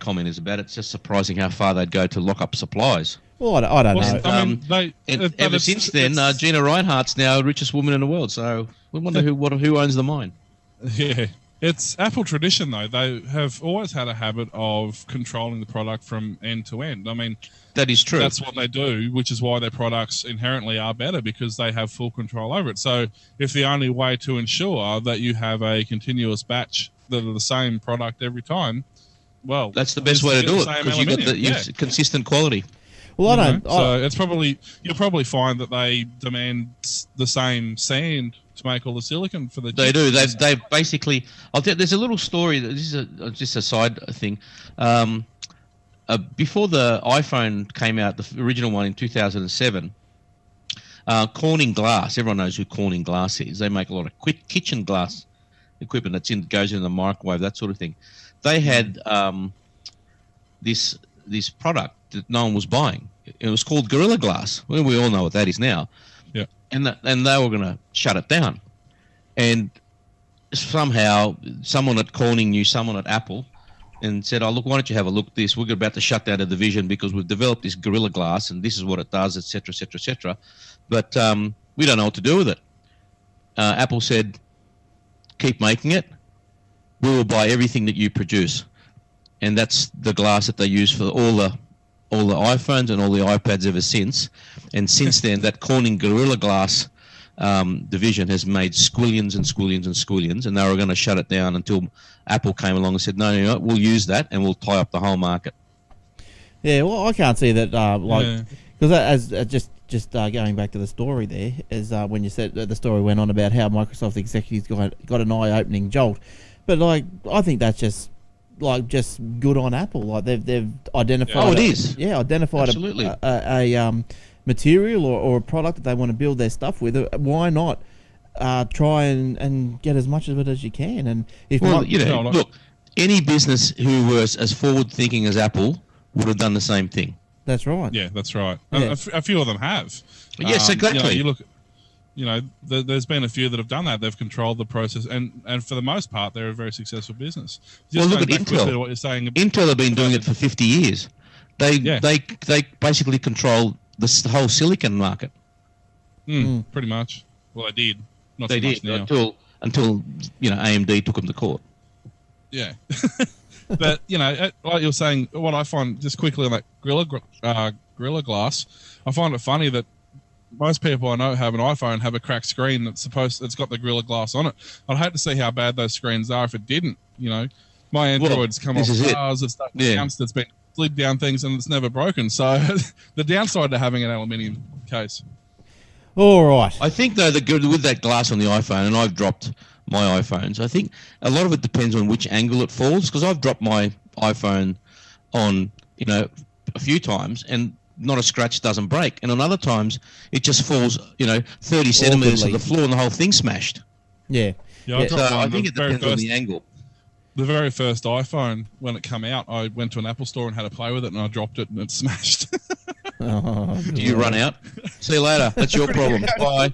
comment is about. It's just surprising how far they'd go to lock up supplies. Well, I don't know. I mean, ever since then, Gina Reinhardt's now the richest woman in the world. So we wonder who owns the mine. Yeah. It's Apple tradition, though. They have always had a habit of controlling the product from end to end. I mean, that is true. That's what they do, which is why their products inherently are better, because they have full control over it. So if the only way to ensure that you have a continuous batch that are the same product every time, well, that's the best way to do it, because you got the consistent quality. Well, I don't. So it's you'll probably find that they demand the same sand to make all the silicon for the. They do. They've basically. There's a little story. This is just a side thing. Before the iPhone came out, the original one in 2007, Corning Glass. Everyone knows who Corning Glass is. They make a lot of kitchen glass equipment that goes in the microwave, that sort of thing. They had this product that no one was buying. It was called Gorilla Glass. Well, we all know what that is now. Yeah. And they were going to shut it down. And somehow someone at Corning knew someone at Apple and said, "Oh, look, why don't you have a look at this? We're about to shut down the division because we've developed this Gorilla Glass and this is what it does, etc., etc., etc. But we don't know what to do with it." Apple said, "Keep making it. We will buy everything that you produce." And that's the glass that they use for all the iPhones and all the iPads ever since. And since then, that Corning Gorilla Glass division has made squillions and squillions and squillions, and they were going to shut it down until Apple came along and said, no, we'll use that and we'll tie up the whole market. Yeah, well, I can't see that, because as just going back to the story there, is when you said the story went on about how Microsoft executives got an eye-opening jolt. But, I think that's just good on Apple. They've identified. It is. Yeah, identified absolutely a material or a product that they want to build their stuff with, why not try and get as much of it as you can? And if Well, not, you know, No, look, any business who was as forward-thinking as Apple would have done the same thing. that's right. Yeah, that's right. Yeah. A few of them have. Yes, exactly. You look. There's been a few that have done that. They've controlled the process, and for the most part, they're a very successful business. Well, look going at back quickly Intel. to what you're saying. Intel have been doing it for 50 years. They basically control the whole silicon market. Pretty much. Well, they did. Not They so much did now. until AMD took them to court. Yeah. But, like you're saying, what I find, just quickly on that Gorilla Glass, I find it funny that most people I know have an iPhone have a cracked screen that's got the Gorilla Glass on it. I'd hate to see how bad those screens are if it didn't, My Android's come off this is it. bars, it's stuck Yeah. that's been slid down things and it's never broken. So the downside to having an aluminium case. All right. I think, though, with that glass on the iPhone, and I've dropped my iPhones, I think a lot of it depends on which angle it falls, because I've dropped my iPhone on, a few times, and not a scratch doesn't break. And on other times, it just falls, 30 centimetres of the floor and the whole thing's smashed. Yeah. Yeah, So I think it depends on the angle. The very first iPhone, when it came out, I went to an Apple store and had a play with it, and I dropped it and it smashed. Oh, Do you run out? See you later. That's your problem. Bye.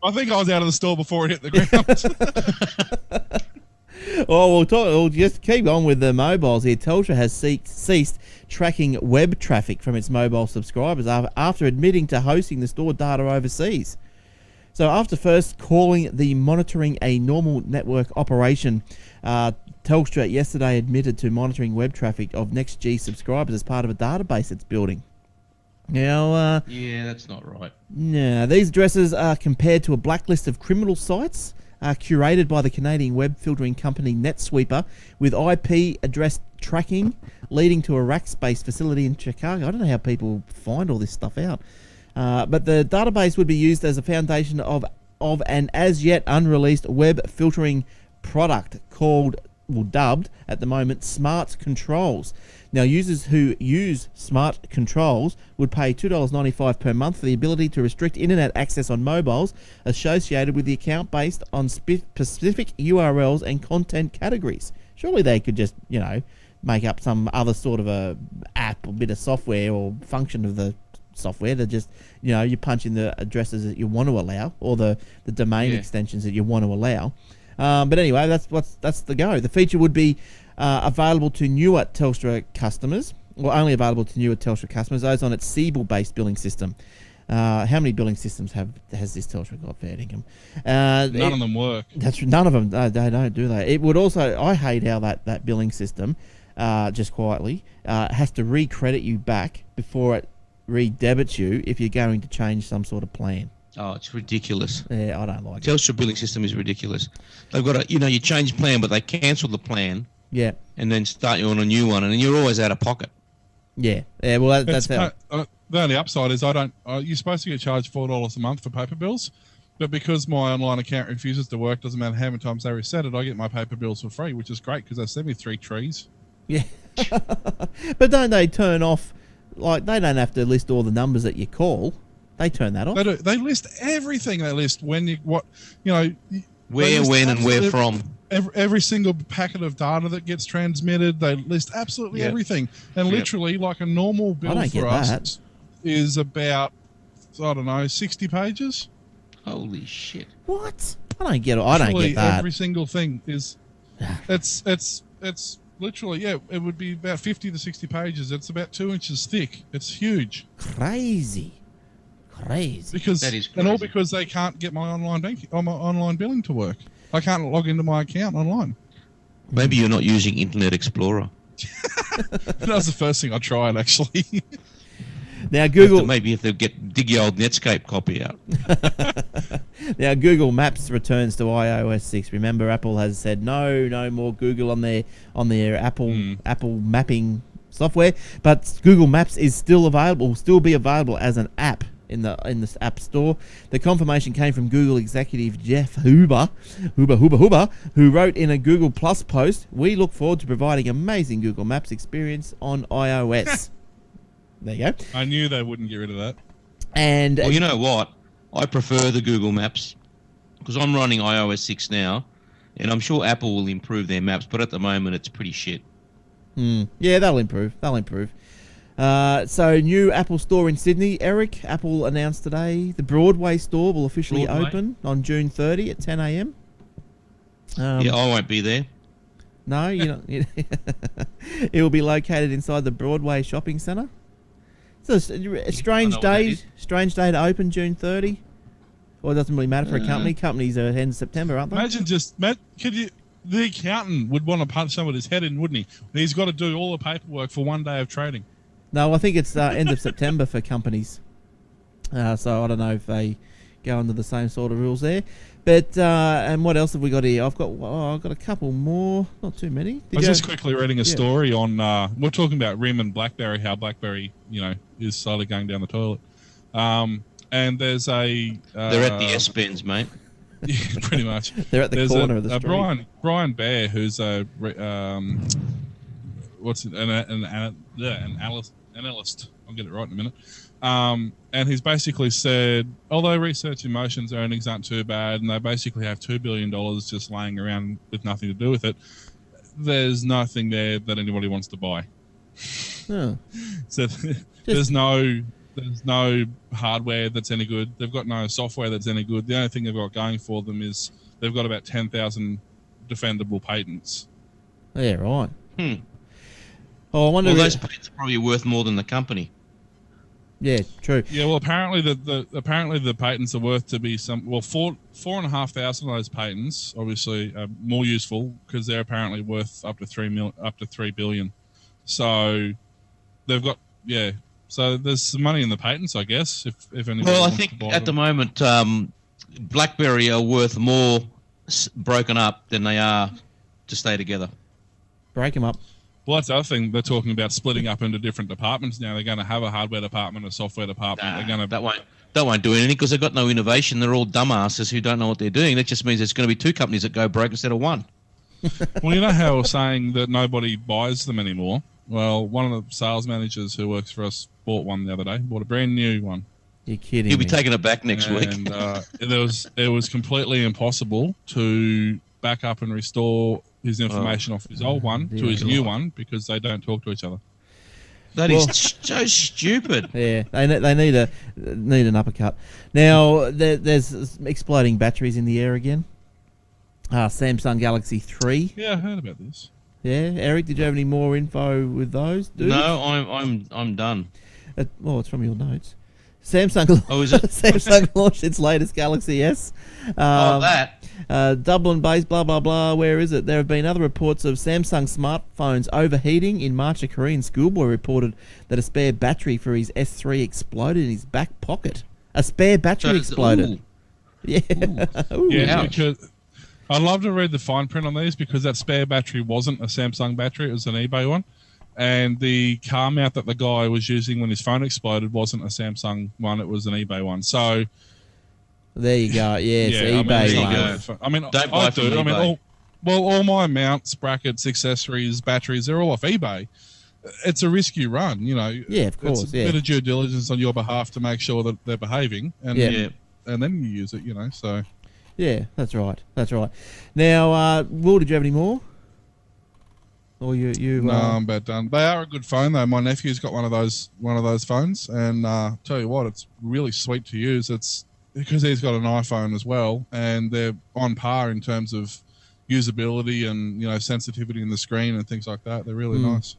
I think I was out of the store before it hit the ground. We'll just keep on with the mobiles here. Telstra has ceased tracking web traffic from its mobile subscribers after admitting to hosting the stored data overseas. So after first calling the monitoring a normal network operation, Telstra yesterday admitted to monitoring web traffic of NextG subscribers as part of a database it's building. Now, Yeah, that's not right. these addresses are compared to a blacklist of criminal sites curated by the Canadian web filtering company NetSweeper, with IP address tracking leading to a Rackspace facility in Chicago. I don't know how people find all this stuff out. But the database would be used as a foundation of an as yet unreleased web filtering product dubbed at the moment Smart Controls. Now, users who use Smart Controls would pay $2.95 per month for the ability to restrict internet access on mobiles associated with the account based on specific URLs and content categories. Surely they could just, make up some other sort of a app or bit of software or function of the software that just, you punch in the addresses that you want to allow or the domain extensions that you want to allow. But anyway, that's the go. The feature would be available to newer Telstra customers, or only available to newer Telstra customers, those on its Siebel-based billing system. How many billing systems has this Telstra got, fair dinkum? None of them work. None of them. They don't, do they? It would also. I hate how that billing system, just quietly, has to re-credit you back before it re-debits you if you're going to change some sort of plan. Oh, it's ridiculous. Yeah, I don't like it. Telstra billing system is ridiculous. They've got you change plan, but they cancel the plan. Yeah. And then start you on a new one, and then you're always out of pocket. Yeah. Yeah. Well, that's how. The only upside is you're supposed to get charged $4 a month for paper bills, but because my online account refuses to work, doesn't matter how many times they reset it, I get my paper bills for free, which is great because they send me 3 trees. Yeah. But don't they turn off? Like, they don't have to list all the numbers that you call. They turn that off. They do. They list everything. They list when where, when, and where from. Every single packet of data that gets transmitted, they list absolutely everything. And literally, like a normal bill for us is about, 60 pages. Holy shit! What? I don't get it. I don't get that. Every single thing is, it's literally, it would be about 50 to 60 pages. It's about 2 inches thick. It's huge. Crazy. Because that is crazy. And all because they can't get my online billing to work. I can't log into my account online. Maybe you're not using Internet Explorer. That was the first thing I tried, actually. Now Google, maybe if they dig your old Netscape copy out. Now Google Maps returns to iOS 6. Remember, Apple has said no more Google on their Apple mapping software, but Google Maps is still available. Will still be available as an app in the App Store. The confirmation came from Google executive Jeff Huber, who wrote in a Google Plus post, "We look forward to providing amazing Google Maps experience on iOS." There you go. I knew they wouldn't get rid of that. And Well, you know what? I prefer the Google Maps because I'm running iOS 6 now, and I'm sure Apple will improve their maps, but at the moment it's pretty shit. yeah, they'll improve. They'll improve. So, new Apple store in Sydney. Eric, Apple announced today the Broadway store will officially open on June 30 at 10 a.m. Yeah, I won't be there. No, you know, it will be located inside the Broadway shopping centre. So, a strange day to open June 30. Well, it doesn't really matter for a company. Companies are end of September, aren't they? Imagine the accountant would want to punch somebody's head in, wouldn't he? He's got to do all the paperwork for one day of trading. No, I think it's end of September for companies. So I don't know if they go under the same sort of rules there. But and what else have we got here? I've got a couple more, not too many. I was just quickly reading a story on. We're talking about RIM and BlackBerry, how BlackBerry, is slowly going down the toilet. And there's a. They're at the S-Bends, mate. Yeah, pretty much. They're at the corner of the street. Brian Baer, who's a analyst. I'll get it right in a minute. And he's basically said, although Research in Motion's earnings aren't too bad, and they basically have $2 billion just laying around with nothing to do with it, there's nothing there that anybody wants to buy. Oh. So there's no hardware that's any good. They've got no software that's any good. The only thing they've got going for them is they've got about 10,000 defendable patents. Yeah, right. Oh, I wonder. Well, those patents are probably worth more than the company. Yeah, true. Yeah, well, apparently the patents are worth to be four and a half thousand of those patents obviously are more useful because they're apparently worth up to $3 billion. So they've got So there's some money in the patents, I guess. If anybody well, I wants think to buy at the them. moment, BlackBerry are worth more broken up than they are to stay together. Break them up. Well, that's the other thing. They're talking about splitting up into different departments now. They're going to have a hardware department, a software department. They're going to that won't do anything because they've got no innovation. They're all dumbasses who don't know what they're doing. That just means there's going to be two companies that go broke instead of one. Well, you know how we're saying that nobody buys them anymore? Well, one of the sales managers who works for us bought one the other day. Bought a brand new one. You're kidding He'll me. be taking it back next week. And it was completely impossible to back up and restore his information off his old one to his new one because they don't talk to each other. That is so stupid. Yeah, they need an uppercut. Now there's exploding batteries in the air again. Samsung Galaxy 3. Yeah, I heard about this. Yeah, Eric, did you have any more info with those? Dude? No, I'm done. Well, it's from your notes. Samsung. Oh, is it? Samsung launched its latest Galaxy S. That. Dublin-based, blah blah blah. Where is it? There have been other reports of Samsung smartphones overheating. In March, a Korean schoolboy reported that a spare battery for his S3 exploded in his back pocket. A spare battery exploded. Ooh. Yeah. Ooh. Yeah, ouch. because I'd love to read the fine print on these because that spare battery wasn't a Samsung battery; it was an eBay one. And the car mount that the guy was using when his phone exploded wasn't a Samsung one; it was an eBay one. So There you go. Yes, eBay. I mean, Don't buy from eBay. all my mounts, brackets, accessories, batteries, they're all off eBay. It's a risky run, you know. Yeah, of course. It's a bit of due diligence on your behalf to make sure that they're behaving, and and then you use it, you know. So yeah, that's right. That's right. Now, Will, did you have any more? Or you? No, I'm about done. They are a good phone though. My nephew's got one of those phones, and tell you what, it's really sweet to use. It's because he's got an iPhone as well, and they're on par in terms of usability and, you know, sensitivity in the screen and things like that. They're really nice.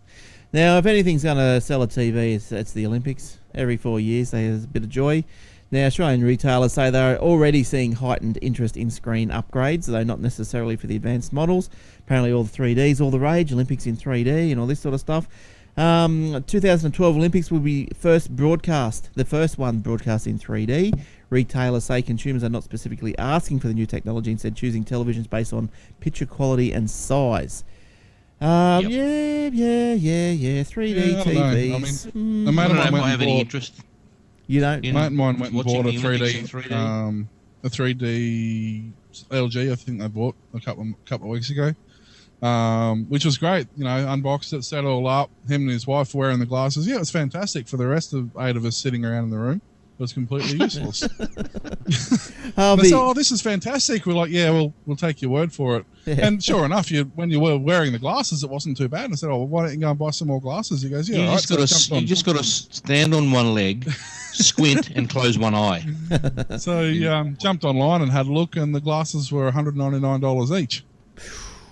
Now, if anything's going to sell a TV, it's the Olympics. Every 4 years, there's a bit of joy. Now, Australian retailers say they're already seeing heightened interest in screen upgrades, though not necessarily for the advanced models. Apparently, all the 3D's all the rage, Olympics in 3D and all this sort of stuff. 2012 Olympics will be the first one broadcast in 3D. Retailers say consumers are not specifically asking for the new technology, instead choosing televisions based on picture quality and size. Yeah, 3D TVs. I mean, a mate of mine went have and any bought. interest. You don't? Mate of mine went and Watching bought a the Olympics 3D, in 3D? a 3D LG. I think they bought a couple of weeks ago, which was great. You know, unboxed it, set it all up. Him and his wife were wearing the glasses. Yeah, it was fantastic for the rest of 8 of us sitting around in the room. was completely useless. I'll They be, said, "Oh, this is fantastic." We're like, "Yeah, we'll take your word for it." Yeah. And sure enough, when you were wearing the glasses, it wasn't too bad. And I said, "Oh, well, why don't you go and buy some more glasses?" He goes, "Yeah, You all right." just got So I to you just got to stand on one leg, squint, and close one eye. So he jumped online and had a look, and the glasses were $199 each.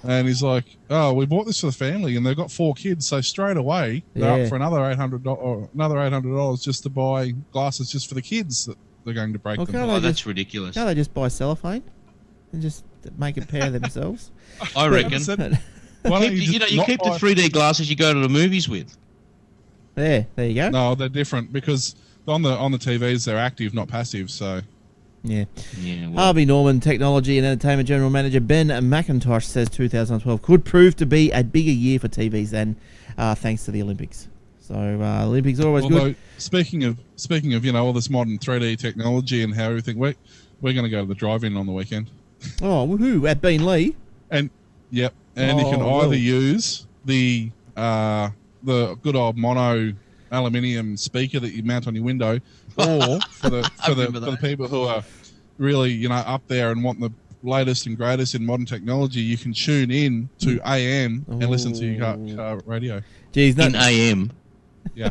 And he's like, "Oh, we bought this for the family, and they've got 4 kids, so straight away they're Yeah. up for another $800 just to buy glasses just for the kids that they're going to break Well, them." can't Oh, they that's just, ridiculous. can't they just buy cellophane and just make a pair themselves? I reckon. I said, "Why don't You just you not keep the buy-" 3D glasses you go to the movies with. There you go. No, they're different because on the TVs they're active, not passive. So Yeah. Yeah. Well, Harvey Norman, Technology and Entertainment General Manager Ben McIntosh says 2012 could prove to be a bigger year for TVs than thanks to the Olympics. So Olympics are always although good. speaking of all this modern 3D technology and how everything we're going to go to the drive-in on the weekend. Oh, woohoo! At Beanley. And you can Oh, either well. use the good old mono aluminium speaker that you mount on your window, or for remember the that. people who are really up there and want the latest and greatest in modern technology, you can tune in to AM and listen to your car radio. Geez, no, in AM. Yeah,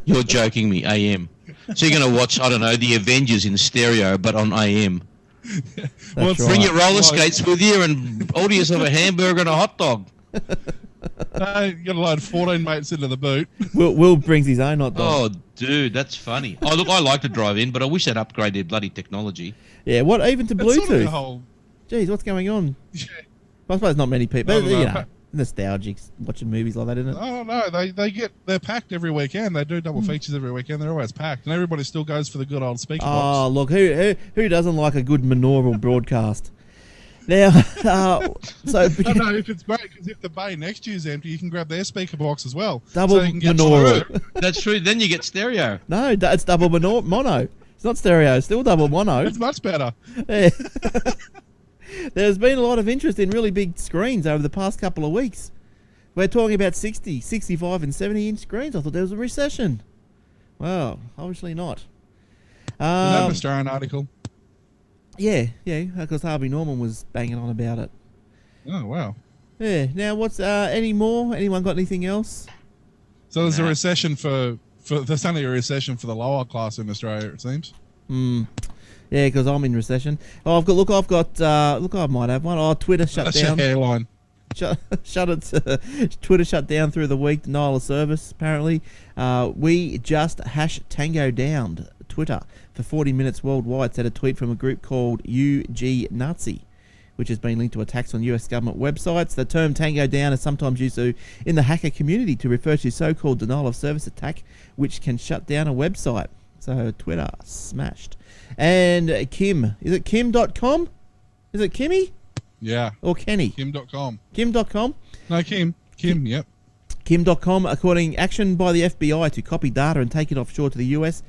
You're joking me, AM. So you're going to watch, I don't know, the Avengers in stereo, but on AM. that's well, it's- Bring right. your roller Right. skates with you and order yourself a hamburger and a hot dog. you got to load 14 mates into the boot. Will brings his own hot dog. Oh, dude, that's funny. Oh, look, I like to drive in, but I wish they'd upgrade their bloody technology. Yeah, what even to It's sort of Bluetooth? the whole. Geez, what's going on? Yeah. I suppose not many people. I But, don't know. nostalgic watching movies like that, isn't it? Oh no, they're packed every weekend. They do double features every weekend. They're always packed, and everybody still goes for the good old speaker Oh, box. look, who doesn't like a good monaural broadcast? Now, so No, if it's great, because if the bay next to you is empty, you can grab their speaker box as well. double so you can get monaural. through. That's true. Then you get stereo. No, it's double mono. It's not stereo. It's still double mono. It's much better. Yeah. There's been a lot of interest in really big screens over the past couple of weeks. We're talking about 60, 65 and 70-inch screens. I thought there was a recession. Well, obviously not. Is that an Australian article? Yeah, because Harvey Norman was banging on about it. Oh wow. Yeah. Now, what's any more? Anyone got anything else? So there's a Nah. recession for there's only a recession for the lower class in Australia, it seems. Yeah, because I'm in recession. Oh, look, I might have one. Oh, Twitter shut That's your down. hairline. Shut it. Twitter shut down through the week. Denial of service. Apparently, we just #Tango downed Twitter for 40 minutes worldwide. Said a tweet from a group called UG Nazi, which has been linked to attacks on US government websites. The term Tango down is sometimes used in the hacker community to refer to so-called denial of service attack, which can shut down a website. So Twitter smashed. And Kim, is it Kim.com? Is it Kimmy Yeah. or Kenny? Kim.com. Kim.com. No, Kim. Yep. Kim.com, according action by the FBI to copy data and take it offshore to the US,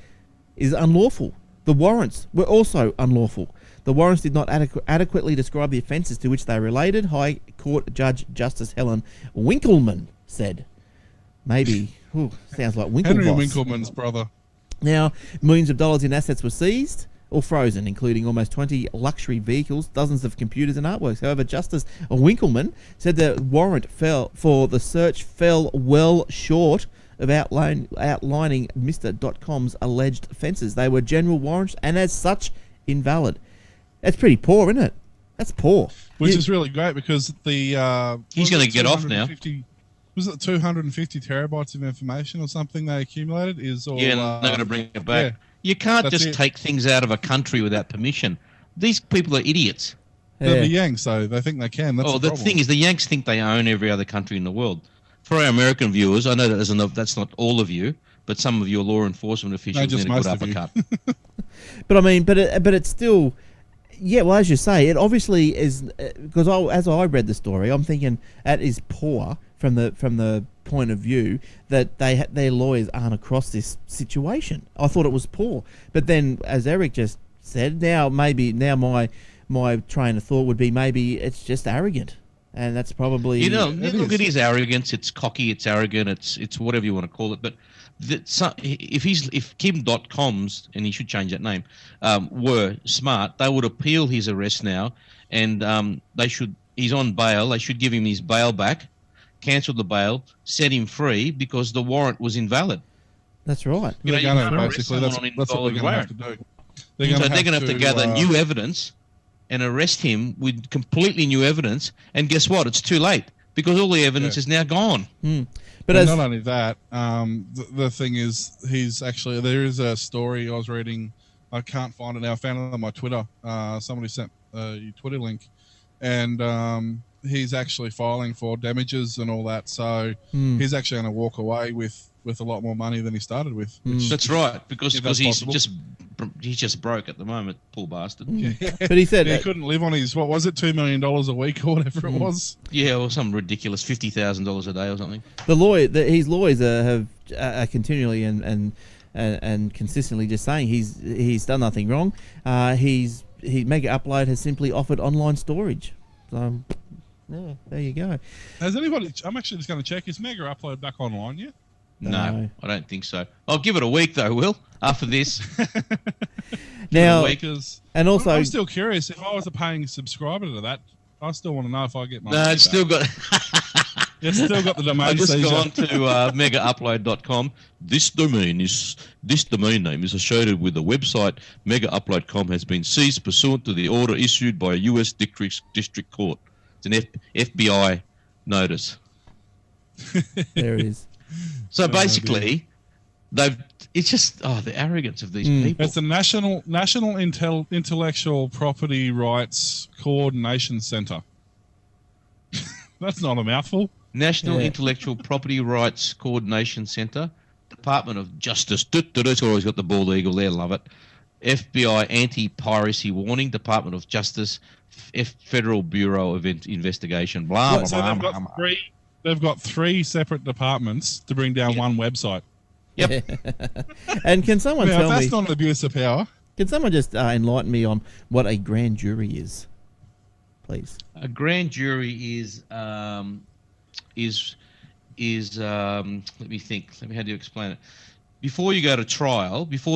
is unlawful. The warrants were also unlawful. The warrants did not adequately describe the offences to which they related, High Court Judge Justice Helen Winkleman said. Maybe, sounds like Winklevoss. Henry Winkleman's brother. Now, millions of dollars in assets were seized or frozen, including almost 20 luxury vehicles, dozens of computers and artworks. However, Justice Winkleman said the warrant for the search fell well short of outlining Mr.com's alleged offences. They were general warrants and as such invalid. That's pretty poor, isn't it? That's poor. Which is really great because the He's was gonna it get off now. 250 Was it 250 terabytes of information or something they accumulated? Is all Yeah, and they're going to bring it back. yeah. You can't That's just it. take things out of a country without permission. These people are idiots. They're the Yeah. Yanks, so they think they can. That's Oh, the the problem. thing is, the Yanks think they own every other country in the world. For our American viewers, I know that's not all of you, but some of your law enforcement officials just need a good most of you. uppercut. But I mean, but it's still, yeah. Well, as you say, it obviously is because as I read the story, I'm thinking that is poor from the point of view that their lawyers aren't across this situation. I thought it was poor, but then as Eric just said, now my train of thought would be maybe it's just arrogant, and that's probably Look at his arrogance. It's cocky. It's arrogant. It's whatever you want to call it. But if Kim.coms, and he should change that name, were smart, they would appeal his arrest now, and he's on bail. They should give him his bail back, cancel the bail, set him free because the warrant was invalid. That's right. They're you gonna, can't arrest basically, someone that's on what they're invalid going to have to warrant. do. They're going They're going to have to gather new evidence and arrest him with completely new evidence. And guess what? It's too late because all the evidence is now gone. But And not only that, the thing is, there is a story I was reading. I can't find it now. I found it on my Twitter. Somebody sent a Twitter link, and he's actually filing for damages and all that. So he's actually going to walk away with a lot more money than he started with. That's right, because he's possible. just broke at the moment, poor bastard. but he said He couldn't live on his, what was it, $2 million a week or whatever it was. Yeah, or some ridiculous $50,000 a day or something. his lawyers are continually and consistently just saying he's done nothing wrong. Mega Upload has simply offered online storage. So yeah, there you go. Has anybody? I'm actually just going to check. Is Mega Upload back online yet? No, I don't think so. I'll give it a week though, Will, after this. Now, Because and also, I'm still curious. If I was a paying subscriber to that, I still want to know if I get my. No, it's still got. It's still got the domain. I just seizure. gone to megaupload.com. This domain name is associated with the website megaupload.com has been seized pursuant to the order issued by a U.S. district court. It's an FBI notice. there it is. So basically, it's just the arrogance of these people. It's the National Intellectual Property Rights Coordination Center. That's not a mouthful. National Intellectual Property Rights Coordination Center, Department of Justice. It's always got the bald eagle there, love it. FBI Anti-Piracy Warning, Department of Justice, Federal Bureau of Investigation. Blah blah So blah. they've got three separate departments to bring down one website. Yep. And can someone Now, tell that's me? not an abuse of power. Can someone just enlighten me on what a grand jury is, please? A grand jury is let me think. How do you explain it? Before you go to trial, this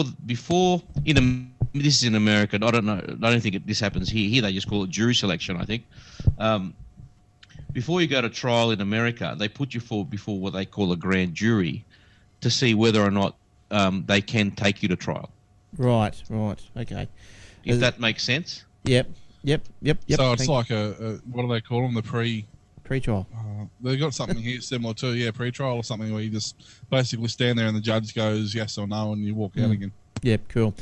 is in America. I don't know. I don't think this happens here. Here they just call it jury selection, I think. Before you go to trial in America, they put you before what they call a grand jury to see whether or not they can take you to trial. Right. Okay. If that makes sense. Yep. So it's like a what do they call them? The pre-trial. They've got something here similar to pre-trial or something where you just basically stand there and the judge goes yes or no and you walk out again. Yep, cool.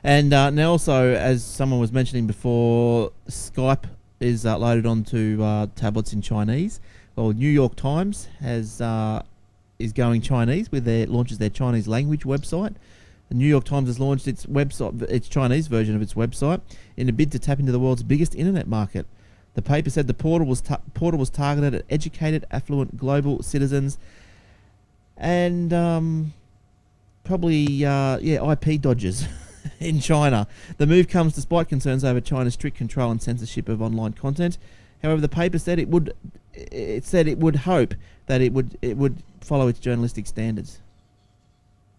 And now also, as someone was mentioning before, Skype is loaded onto tablets in Chinese. Well, New York Times is going Chinese launches their Chinese language website. The New York Times has launched its Chinese version of its website in a bid to tap into the world's biggest internet market. The paper said the portal was targeted at educated, affluent, global citizens, and probably IP dodgers in China. The move comes despite concerns over China's strict control and censorship of online content. However, the paper said it would hope that it would follow its journalistic standards.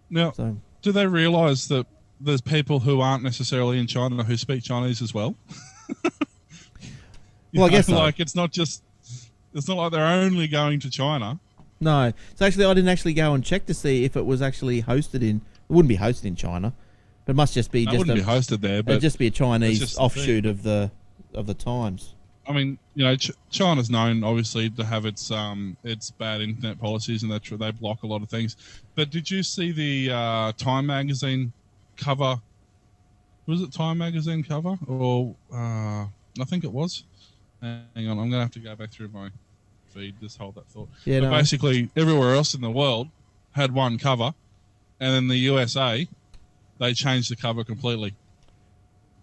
Now, do they realise that there's people who aren't necessarily in China who speak Chinese as well? Well, I guess so. Like it's not like they're only going to China. No. So actually, I didn't actually go and check to see if it was actually hosted in. It wouldn't be hosted in China, but it must just be. It wouldn't be hosted there, but it'd just be a Chinese offshoot of the Times. I mean, China's known obviously to have its bad internet policies, and they block a lot of things. But did you see the Time magazine cover? Was it Time magazine cover, or I think it was? Hang on, I'm gonna have to go back through my feed. Just hold that thought. Yeah, but basically, everywhere else in the world had one cover, and in the USA, they changed the cover completely.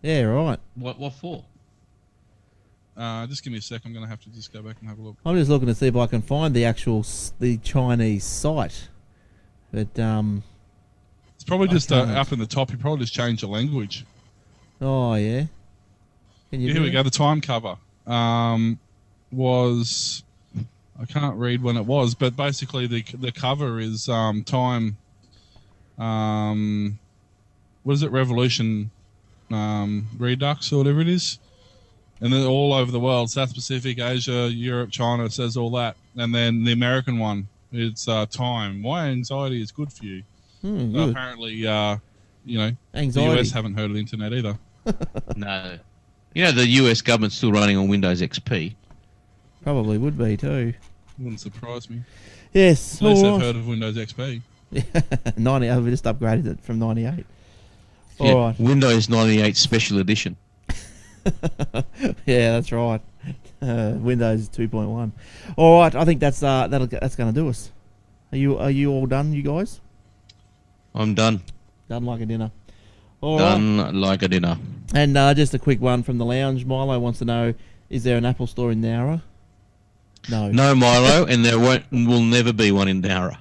Yeah, right. What for? Just give me a sec. I'm going to have to just go back and have a look. I'm just looking to see if I can find the Chinese site. But it's probably just up in the top. You probably just change the language. Oh yeah. Here we go. The Time cover. was, I can't read when it was, but basically the cover is Time. What is it? Revolution Redux or whatever it is. And then all over the world, South Pacific, Asia, Europe, China, it says all that. And then the American one, it's Time. Why anxiety is good for you. Good. Apparently, you know, the Anxiety. US haven't heard of the internet either. No. You know, the US government's still running on Windows XP. Probably would be too. Wouldn't surprise me. Yes. At least all they've right. heard of Windows XP. 90. We just upgraded it from 98. Yeah, All right. Windows 98 Special Edition. Yeah, that's right. Windows 2.1. All right. I think that's going to do us. Are you all done, you guys? I'm done. Done like a dinner. All right. Done like a dinner. And just a quick one from the lounge. Milo wants to know: is there an Apple store in Nowra? No. No Milo, and there will never be one in Nowra.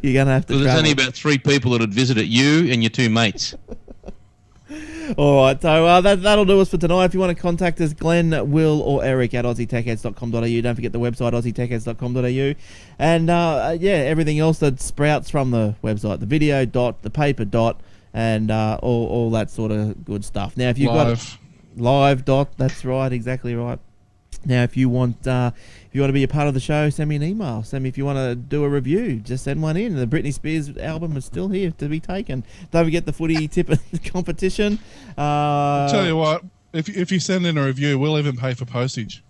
You're gonna have to. There's travel. only about 3 people that would visit it, you and your 2 mates. All right, so that'll do us for tonight. If you want to contact us, Glenn, Will, or Eric at aussietechheads.com.au. Don't forget the website, aussietechheads.com.au. And, yeah, everything else that sprouts from the website, the video dot, the paper dot, and all that sort of good stuff. Now, if you've got live dot, that's right, exactly right. Now, if you want to be a part of the show, send me an email. Send me if you want to do a review. Just send one in. The Britney Spears album is still here to be taken. Don't forget the footy tip competition. I'll tell you what, if you send in a review, we'll even pay for postage.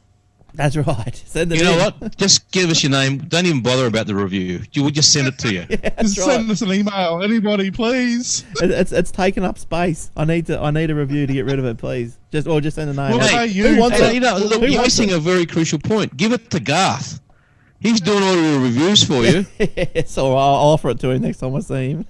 That's right. Send it You know in. what? Just give us your name. Don't even bother about the review. We'll just send it to you. That's Just right. send us an email, anybody, please. It's taken up space. I need a review to get rid of it, please. Just send a name. Well, Hey, hey, who wants Hey, it? you know, Who you're wants missing it? a very crucial point. Give it to Garth. He's doing all your reviews for you. Yes, or I'll offer it to him next time I see him.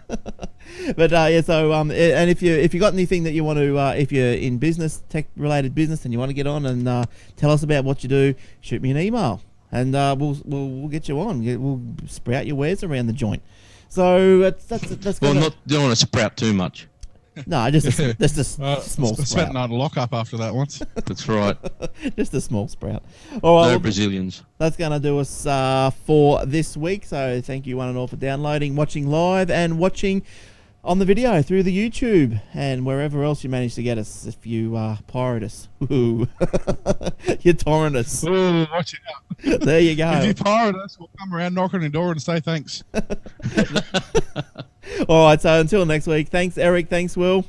But yeah, so and if you got anything that you want to, if you're in business, tech related business, and you want to get on and tell us about what you do, shoot me an email, and we'll get you on. We'll sprout your wares around the joint. So that's Well, gonna, don't want to sprout too much. no, just a small I spent sprout. a night lock up after that once. That's right. Just a small sprout. All right, No Brazilians. that's going to do us for this week. So thank you one and all for downloading, watching live, and watching on the video through the YouTube and wherever else you manage to get us. If you pirate us, Ooh. You torrent us. Oh, watch out. There you If go. you pirate us, we'll come around, knock on your door and say thanks. All right. So until next week. Thanks, Eric. Thanks, Will.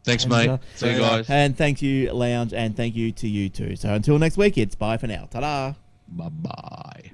Thanks, And, mate. See you guys. And thank you, Lounge, and thank you to you too. So until next week, it's bye for now. Ta-da. Bye-bye.